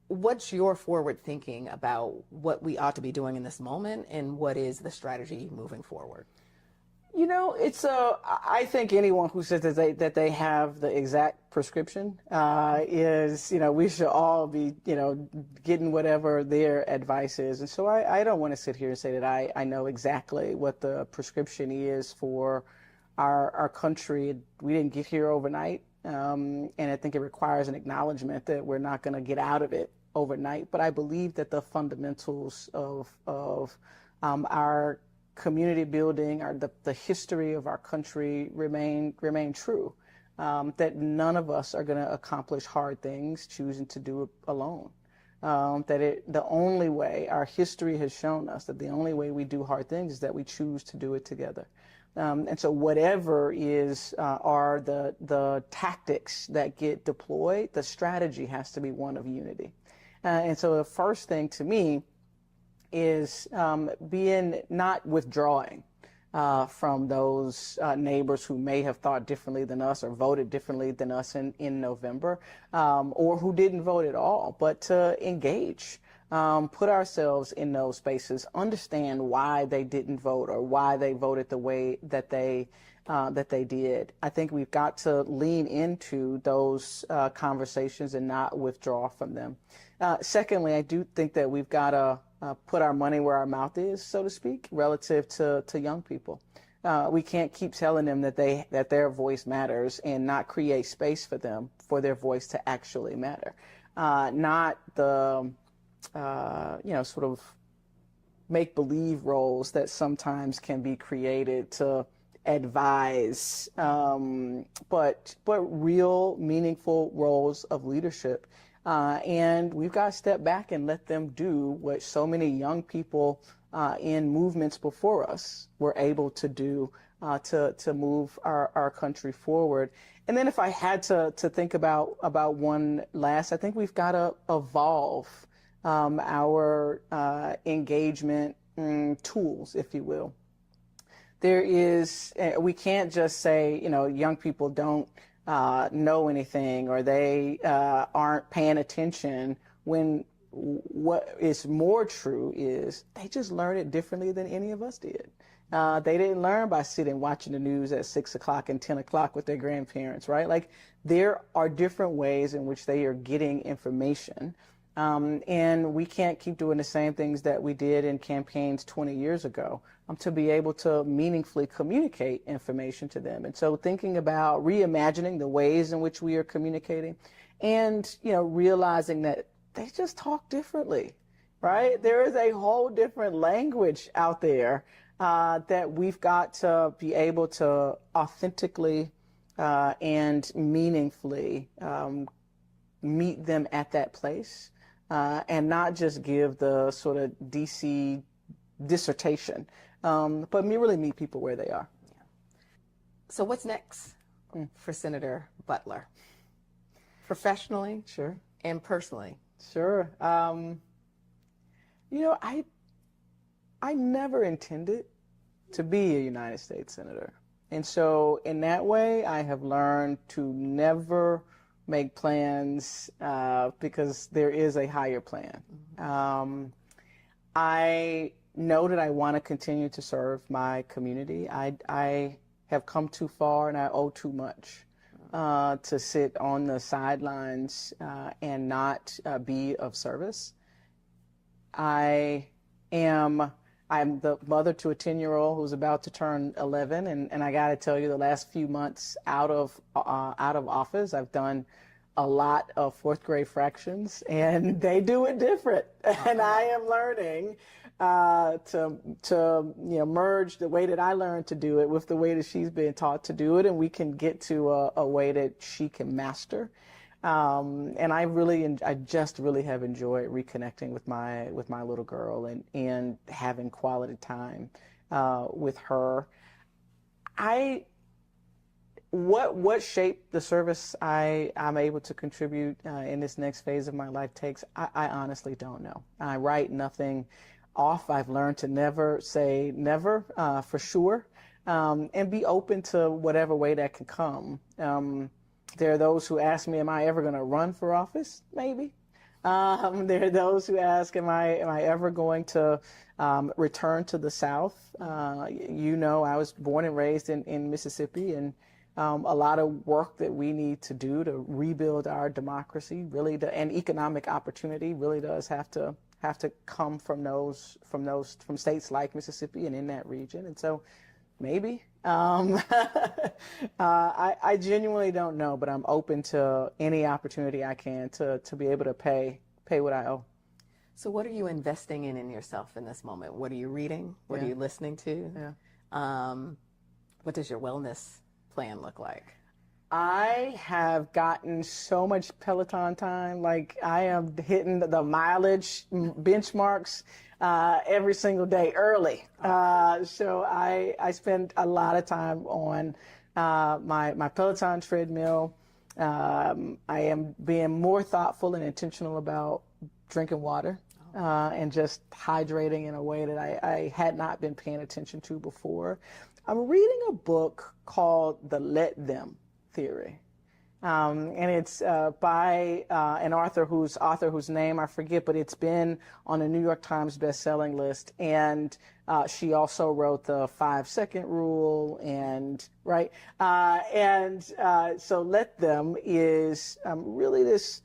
What's your forward thinking about what we ought to be doing in this moment, and what is the strategy moving forward? I think anyone who says that they have the exact prescription is, we should all be, getting whatever their advice is. And so I don't want to sit here and say that I know exactly what the prescription is for our country, we didn't get here overnight. And I think it requires an acknowledgement that we're not going to get out of it overnight. But I believe that the fundamentals of our community building, the history of our country remain true. That none of us are going to accomplish hard things choosing to do it alone. The only way, our history has shown us that the only way we do hard things is that we choose to do it together. And so whatever are the tactics that get deployed, the strategy has to be one of unity. And so the first thing to me is being not withdrawing from those neighbors who may have thought differently than us or voted differently than us in November, or who didn't vote at all, but to engage. Put ourselves in those spaces, understand why they didn't vote or why they voted the way that they did. I think we've got to lean into those conversations and not withdraw from them. Secondly, I do think that we've got to put our money where our mouth is, so to speak, relative to young people. We can't keep telling them that their voice matters and not create space for them for their voice to actually matter. Not the sort of make-believe roles that sometimes can be created to advise, but real, meaningful roles of leadership. And we've got to step back and let them do what so many young people in movements before us were able to do to move our country forward. And then if I had to think about one last, I think we've got to evolve our engagement tools, if you will. We can't just say, young people don't know anything or they aren't paying attention, when what is more true is they just learn it differently than any of us did. They didn't learn by sitting watching the news at 6 o'clock and 10 o'clock with their grandparents, right? Like, there are different ways in which they are getting information. And we can't keep doing the same things that we did in campaigns 20 years ago to be able to meaningfully communicate information to them. And so thinking about reimagining the ways in which we are communicating and, realizing that they just talk differently, right? There is a whole different language out there that we've got to be able to authentically and meaningfully meet them at that place. And not just give the sort of DC dissertation, but really meet people where they are. Yeah. So what's next for Senator Butler? Professionally? Sure. And personally? Sure. I never intended to be a United States Senator. And so in that way, I have learned to never make plans because there is a higher plan. I know that I want to continue to serve my community. I have come too far and I owe too much to sit on the sidelines and not be of service. I'm the mother to a 10-year-old who's about to turn 11, and I got to tell you, the last few months out of office, I've done a lot of fourth grade fractions, and they do it different. And I am learning to merge the way that I learned to do it with the way that she's been taught to do it, and we can get to a way that she can master. And I just really have enjoyed reconnecting with my little girl and having quality time with her. What shape the service I'm able to contribute in this next phase of my life takes, I honestly don't know. I write nothing off. I've learned to never say never for sure, and be open to whatever way that can come. There are those who ask me, am I ever going to run for office? Maybe. There are those who ask, am I ever going to return to the South? I was born and raised in Mississippi, and a lot of work that we need to do to rebuild our democracy, and economic opportunity really does have to come from states like Mississippi and in that region. And so Maybe. I genuinely don't know, but I'm open to any opportunity I can to be able to pay what I owe. So what are you investing in yourself in this moment? What are you reading? What are you listening to? Yeah. What does your wellness plan look like? I have gotten so much Peloton time. Like I am hitting the mileage benchmarks every single day early. So I spend a lot of time on my Peloton treadmill. I am being more thoughtful and intentional about drinking water and just hydrating in a way that I had not been paying attention to before. I'm reading a book called The Let Them Theory. And it's by an author whose name I forget, but it's been on the New York Times best-selling list. And she also wrote the 5-second rule, and right. So Let Them is really this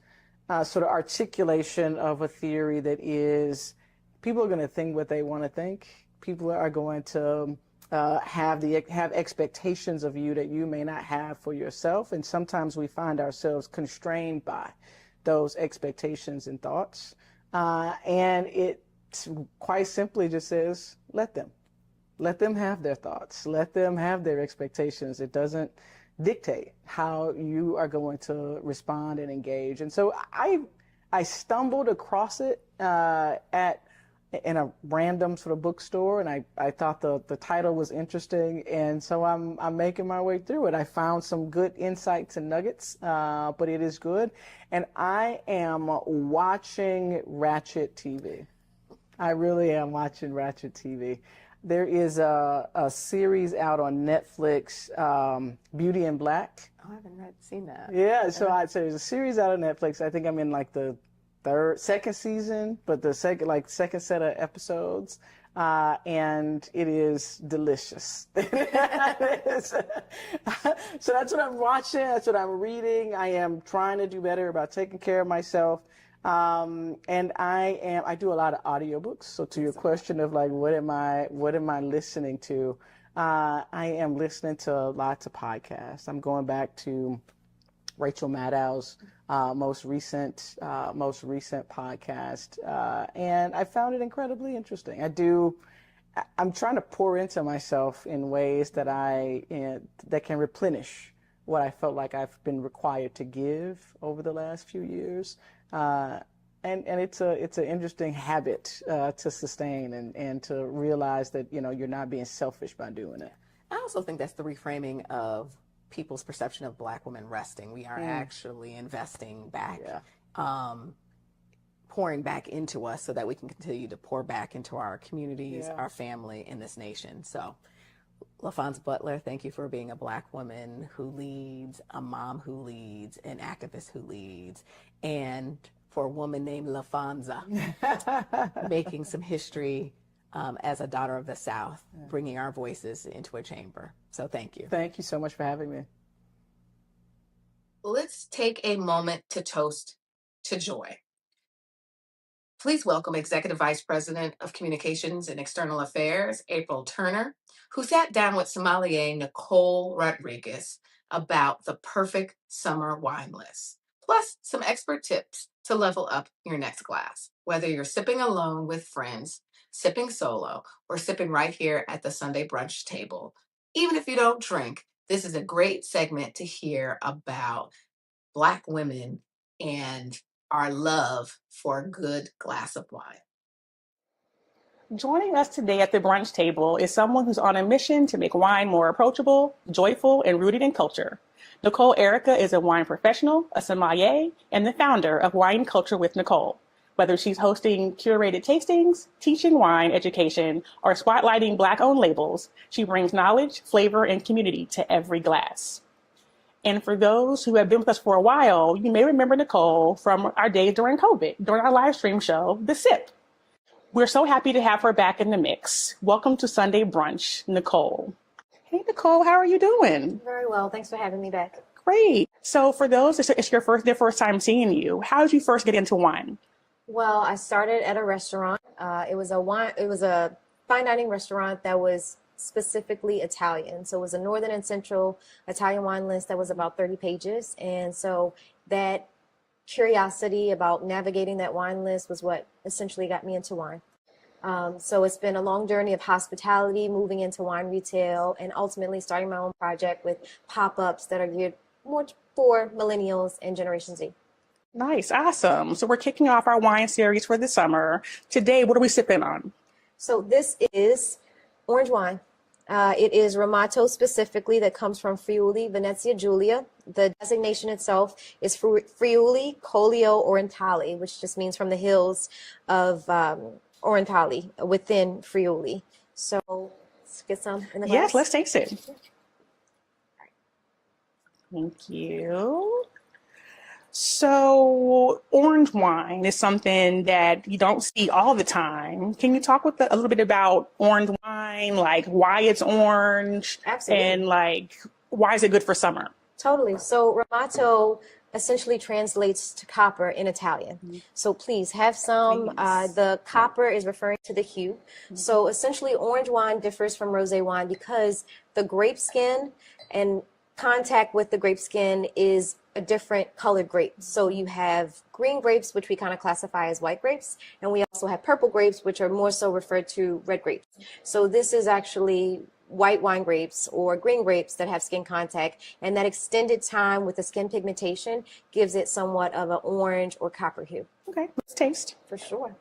sort of articulation of a theory that is, people are going to think what they want to think. People are going to have expectations of you that you may not have for yourself, and sometimes we find ourselves constrained by those expectations and thoughts. And it quite simply just says, let them have their thoughts, let them have their expectations. It doesn't dictate how you are going to respond and engage. And so I stumbled across it in a random sort of bookstore, and I thought the title was interesting, and so I'm making my way through it. I found some good insights and nuggets, but it is good. And I am watching Ratchet TV. I really am watching Ratchet TV. There is a series out on Netflix, Beauty in Black. Oh, I haven't seen that. Yeah, so there's a series out on Netflix. I think I'm in like the second season, but the second set of episodes, and it is delicious. So that's what I'm watching. That's what I'm reading. I am trying to do better about taking care of myself. And I do a lot of audiobooks. So to your question of like, what am I listening to? I am listening to lots of podcasts. I'm going back to Rachel Maddow's most recent podcast, and I found it incredibly interesting. I'm trying to pour into myself in ways that that can replenish what I felt like I've been required to give over the last few years. And it's an interesting habit to sustain and to realize that you're not being selfish by doing it. I also think that's the reframing of people's perception of Black women resting. We are actually investing back, pouring back into us so that we can continue to pour back into our communities, our family, in this nation. So, Laphonza Butler, thank you for being a Black woman who leads, a mom who leads, an activist who leads, and for a woman named Laphonza, making some history as a daughter of the South, bringing our voices into a chamber. So thank you. Thank you so much for having me. Let's take a moment to toast to joy. Please welcome Executive Vice President of Communications and External Affairs, April Turner, who sat down with Sommelier Nicole Rodriguez about the perfect summer wine list, plus some expert tips to level up your next glass. Whether you're sipping alone with friends, sipping solo, or sipping right here at the Sunday Brunch table. Even if you don't drink, this is a great segment to hear about Black women and our love for a good glass of wine. Joining us today at the brunch table is someone who's on a mission to make wine more approachable, joyful, and rooted in culture. Nicole Erica is a wine professional, a sommelier, and the founder of Wine Culture with Nicole. Whether she's hosting curated tastings, teaching wine education, or spotlighting Black-owned labels, she brings knowledge, flavor, and community to every glass. And for those who have been with us for a while, you may remember Nicole from our days during COVID, during our live stream show, The Sip. We're so happy to have her back in the mix. Welcome to Sunday Brunch, Nicole. Hey, Nicole, how are you doing? Very well. Thanks for having me back. Great. So for those, it's their first time seeing you. How did you first get into wine? Well, I started at a restaurant. It was a fine dining restaurant that was specifically Italian. So it was a Northern and Central Italian wine list that was about 30 pages. And so that curiosity about navigating that wine list was what essentially got me into wine. So it's been a long journey of hospitality, moving into wine retail, and ultimately starting my own project with pop-ups that are geared more for millennials and Generation Z. Nice. Awesome. So we're kicking off our wine series for the summer. Today, what are we sipping on? So this is orange wine. It is Ramato specifically that comes from Friuli, Venezia Giulia. The designation itself is Friuli Collio Orientale, which just means from the hills of Orientale within Friuli. So let's get some in the glass. Yes, let's taste it. Thank you. So orange wine is something that you don't see all the time. Can you talk a little bit about orange wine, like why it's orange? Absolutely. And like why is it good for summer? Totally. So Ramato essentially translates to copper in Italian. So please have some. The copper is referring to the hue. So essentially orange wine differs from rosé wine because the grape skin and contact with the grape skin is a different colored grape. So you have green grapes, which we kind of classify as white grapes, and we also have purple grapes, which are more so referred to red grapes. So this is actually white wine grapes or green grapes that have skin contact, and that extended time with the skin pigmentation gives it somewhat of an orange or copper hue. Okay, let's taste. For sure.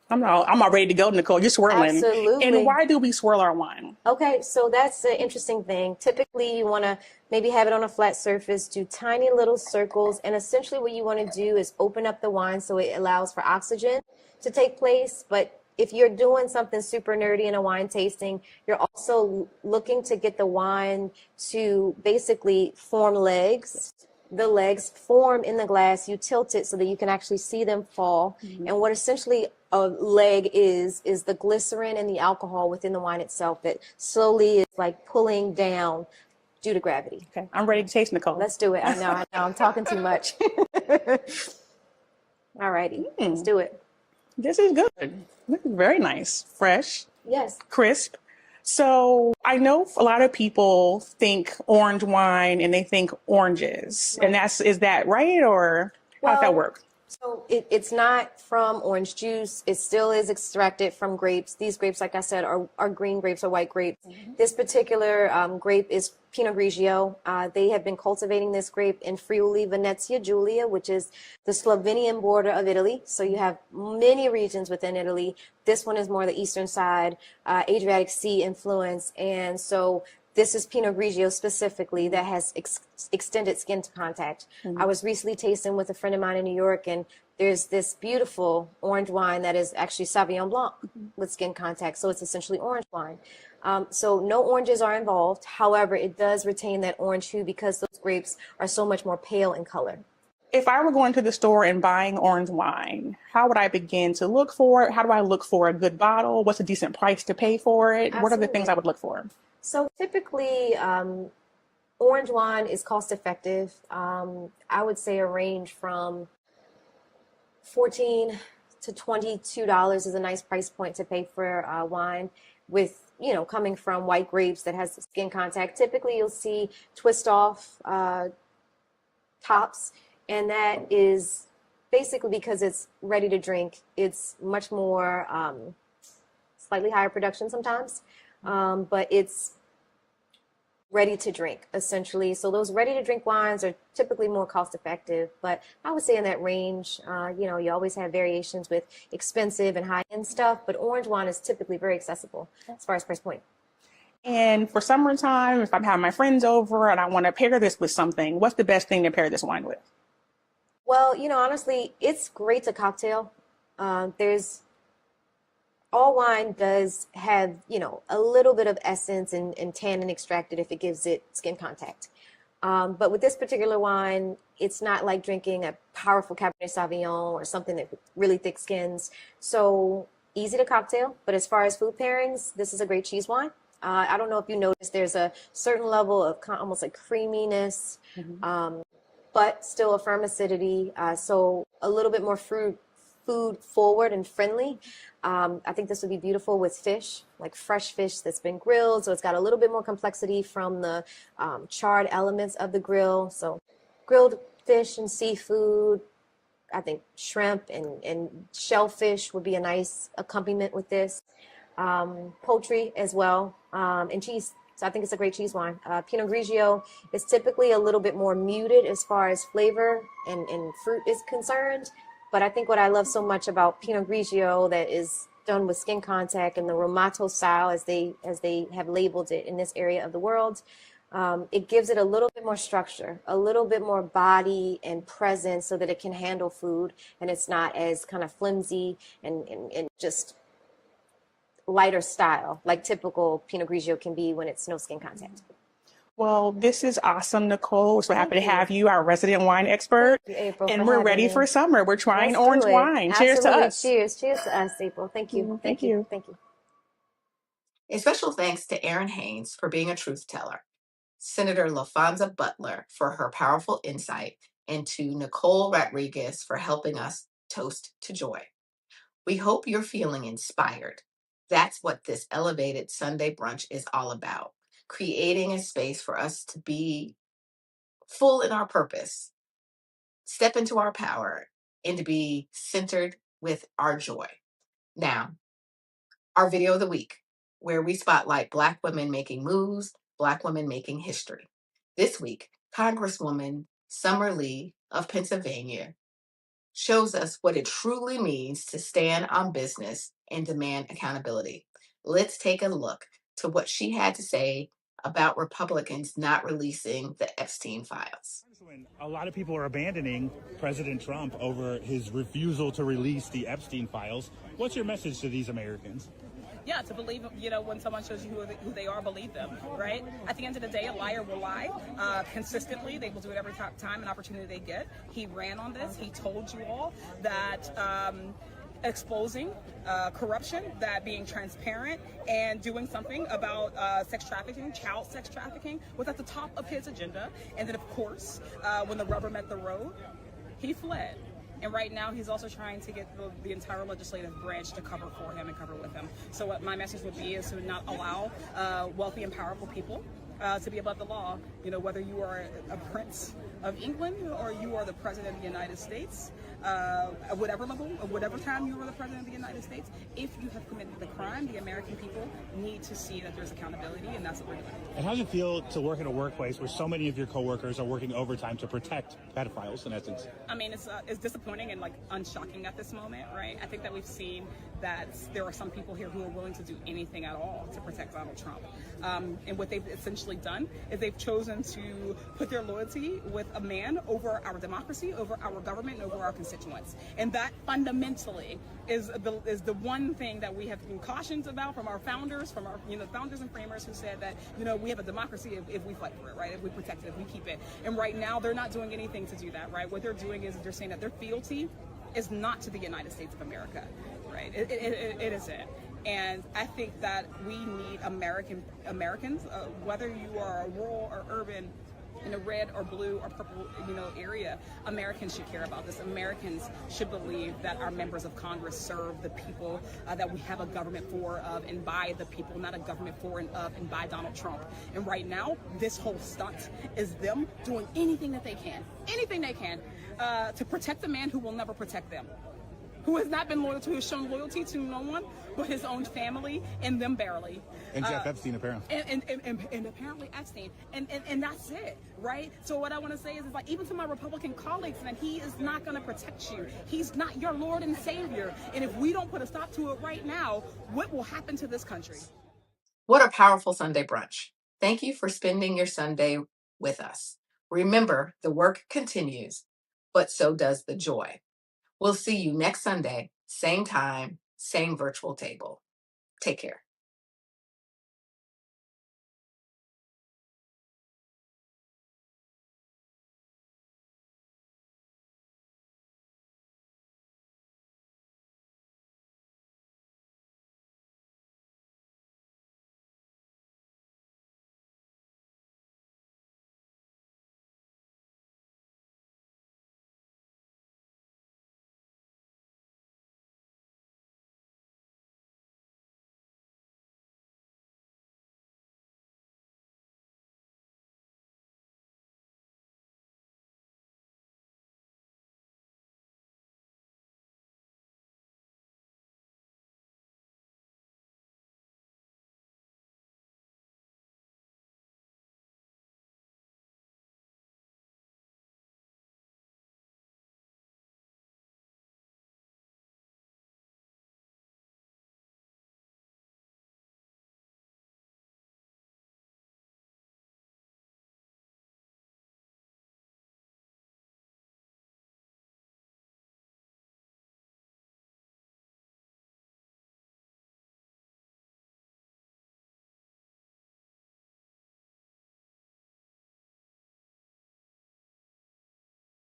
I'm all ready to go, Nicole. You're swirling. Absolutely. And why do we swirl our wine? Okay, so that's an interesting thing. Typically, you want to maybe have it on a flat surface, do tiny little circles, and essentially what you want to do is open up the wine so it allows for oxygen to take place. But if you're doing something super nerdy in a wine tasting, you're also looking to get the wine to basically form legs. The legs form in the glass, you tilt it so that you can actually see them fall. And what essentially a leg is the glycerin and the alcohol within the wine itself that slowly is like pulling down due to gravity. Okay, I'm ready to taste, Nicole. Let's do it. I know, I'm talking too much. All righty, let's do it. This is good. This is very nice, fresh, Yes. crisp. So I know a lot of people think orange wine and they think oranges, and is that right, or how does that work? So it's not from orange juice. It still is extracted from grapes. These grapes, like I said, are green grapes or white grapes. This particular grape is Pinot Grigio. They have been cultivating this grape in Friuli, Venezia Giulia, which is the Slovenian border of Italy. So you have many regions within Italy. This one is more the eastern side, Adriatic Sea influence. And so this is Pinot Grigio specifically that has extended skin to contact. I was recently tasting with a friend of mine in New York, and there's this beautiful orange wine that is actually Sauvignon Blanc with skin contact. So it's essentially orange wine. So no oranges are involved. However, it does retain that orange hue because those grapes are so much more pale in color. If I were going to the store and buying orange wine, how would I begin to look for it? How do I look for a good bottle? What's a decent price to pay for it? What are the things I would look for? So typically, orange wine is cost effective. I would say a range from $14 to $22 is a nice price point to pay for wine with, coming from white grapes that has skin contact. Typically, you'll see twist off tops, and that is basically because it's ready to drink. It's much more slightly higher production sometimes. But it's ready to drink essentially. So those ready to drink wines are typically more cost effective, but I would say in that range. You always have variations with expensive and high end stuff, but orange wine is typically very accessible as far as price point. And for summertime, if I'm having my friends over and I want to pair this with something, what's the best thing to pair this wine with? Well, honestly, it's great to cocktail. All wine does have, a little bit of essence and tannin extracted if it gives it skin contact. But with this particular wine, it's not like drinking a powerful Cabernet Sauvignon or something that really thick skins. So easy to cocktail. But as far as food pairings, this is a great cheese wine. I don't know if you noticed, there's a certain level of almost like creaminess, but still a firm acidity. So a little bit more food forward and friendly. I think this would be beautiful with fish, like fresh fish that's been grilled. So it's got a little bit more complexity from the charred elements of the grill. So grilled fish and seafood. I think shrimp and shellfish would be a nice accompaniment with this. Poultry as well, and cheese. So I think it's a great cheese wine. Pinot Grigio is typically a little bit more muted as far as flavor and fruit is concerned. But I think what I love so much about Pinot Grigio that is done with skin contact and the Romato style, as they have labeled it in this area of the world, it gives it a little bit more structure, a little bit more body and presence so that it can handle food and it's not as kind of flimsy and just lighter style like typical Pinot Grigio can be when it's no skin contact. Well, this is awesome, Nicole. We're so happy to have you, our resident wine expert. Thank you, April, and for we're having ready me. for summer. We're trying Let's orange do it. wine. Cheers to Absolutely. us. Cheers. Cheers to us, April. Thank you. Thank you. Thank you. A special thanks to Errin Haynes for being a truth teller, Senator Laphonza Butler for her powerful insight, and to Nicole Rodriguez for helping us toast to joy. We hope you're feeling inspired. That's what this elevated Sunday brunch is all about, creating a space for us to be full in our purpose, step into our power, and to be centered with our joy. Now, our video of the week, where we spotlight Black women making moves, Black women making history. This week, Congresswoman Summer Lee of Pennsylvania shows us what it truly means to stand on business and demand accountability. Let's take a look to what she had to say about Republicans not releasing the Epstein files. A lot of people are abandoning President Trump over his refusal to release the Epstein files. What's your message to these Americans? Yeah, to believe, when someone shows you who they are, believe them, right? At the end of the day, a liar will lie consistently. They will do it every time an opportunity they get. He ran on this. He told you all that exposing corruption, that being transparent and doing something about sex trafficking, child sex trafficking, was at the top of his agenda. And then, of course, when the rubber met the road, he fled. And right now, he's also trying to get the entire legislative branch to cover for him and cover with him. So what my message would be is to not allow wealthy and powerful people to be above the law. Whether you are a prince of England or you are the president of the United States, at whatever level, at whatever time you were the president of the United States, if you have committed the crime, the American people need to see that there's accountability, and that's what we're doing. And how does it feel to work in a workplace where so many of your coworkers are working overtime to protect pedophiles, in essence? I mean, it's disappointing and unshocking at this moment, right? I think that we've seen that there are some people here who are willing to do anything at all to protect Donald Trump. And what they've essentially done is they've chosen to put their loyalty with a man over our democracy, over our government, and over our constituents. And that fundamentally is the one thing that we have been cautioned about from our founders, founders and framers who said that, we have a democracy if we fight for it, right? If we protect it, if we keep it. And right now, they're not doing anything to do that, right? What they're doing is they're saying that their fealty is not to the United States of America, right? It isn't. And I think that we need Americans, whether you are a rural or urban, in a red or blue or purple, area, Americans should care about this. Americans should believe that our members of Congress serve the people that we have a government for, of, and by the people, not a government for and of and by Donald Trump. And right now, this whole stunt is them doing anything they can, to protect the man who will never protect them, who has not been loyal to, who has shown loyalty to no one but his own family and them barely. And Jeff Epstein, apparently. And apparently Epstein. And that's it, right? So what I want to say is like, even to my Republican colleagues, that he is not going to protect you. He's not your Lord and Savior. And if we don't put a stop to it right now, what will happen to this country? What a powerful Sunday brunch. Thank you for spending your Sunday with us. Remember, the work continues, but so does the joy. We'll see you next Sunday, same time, same virtual table. Take care.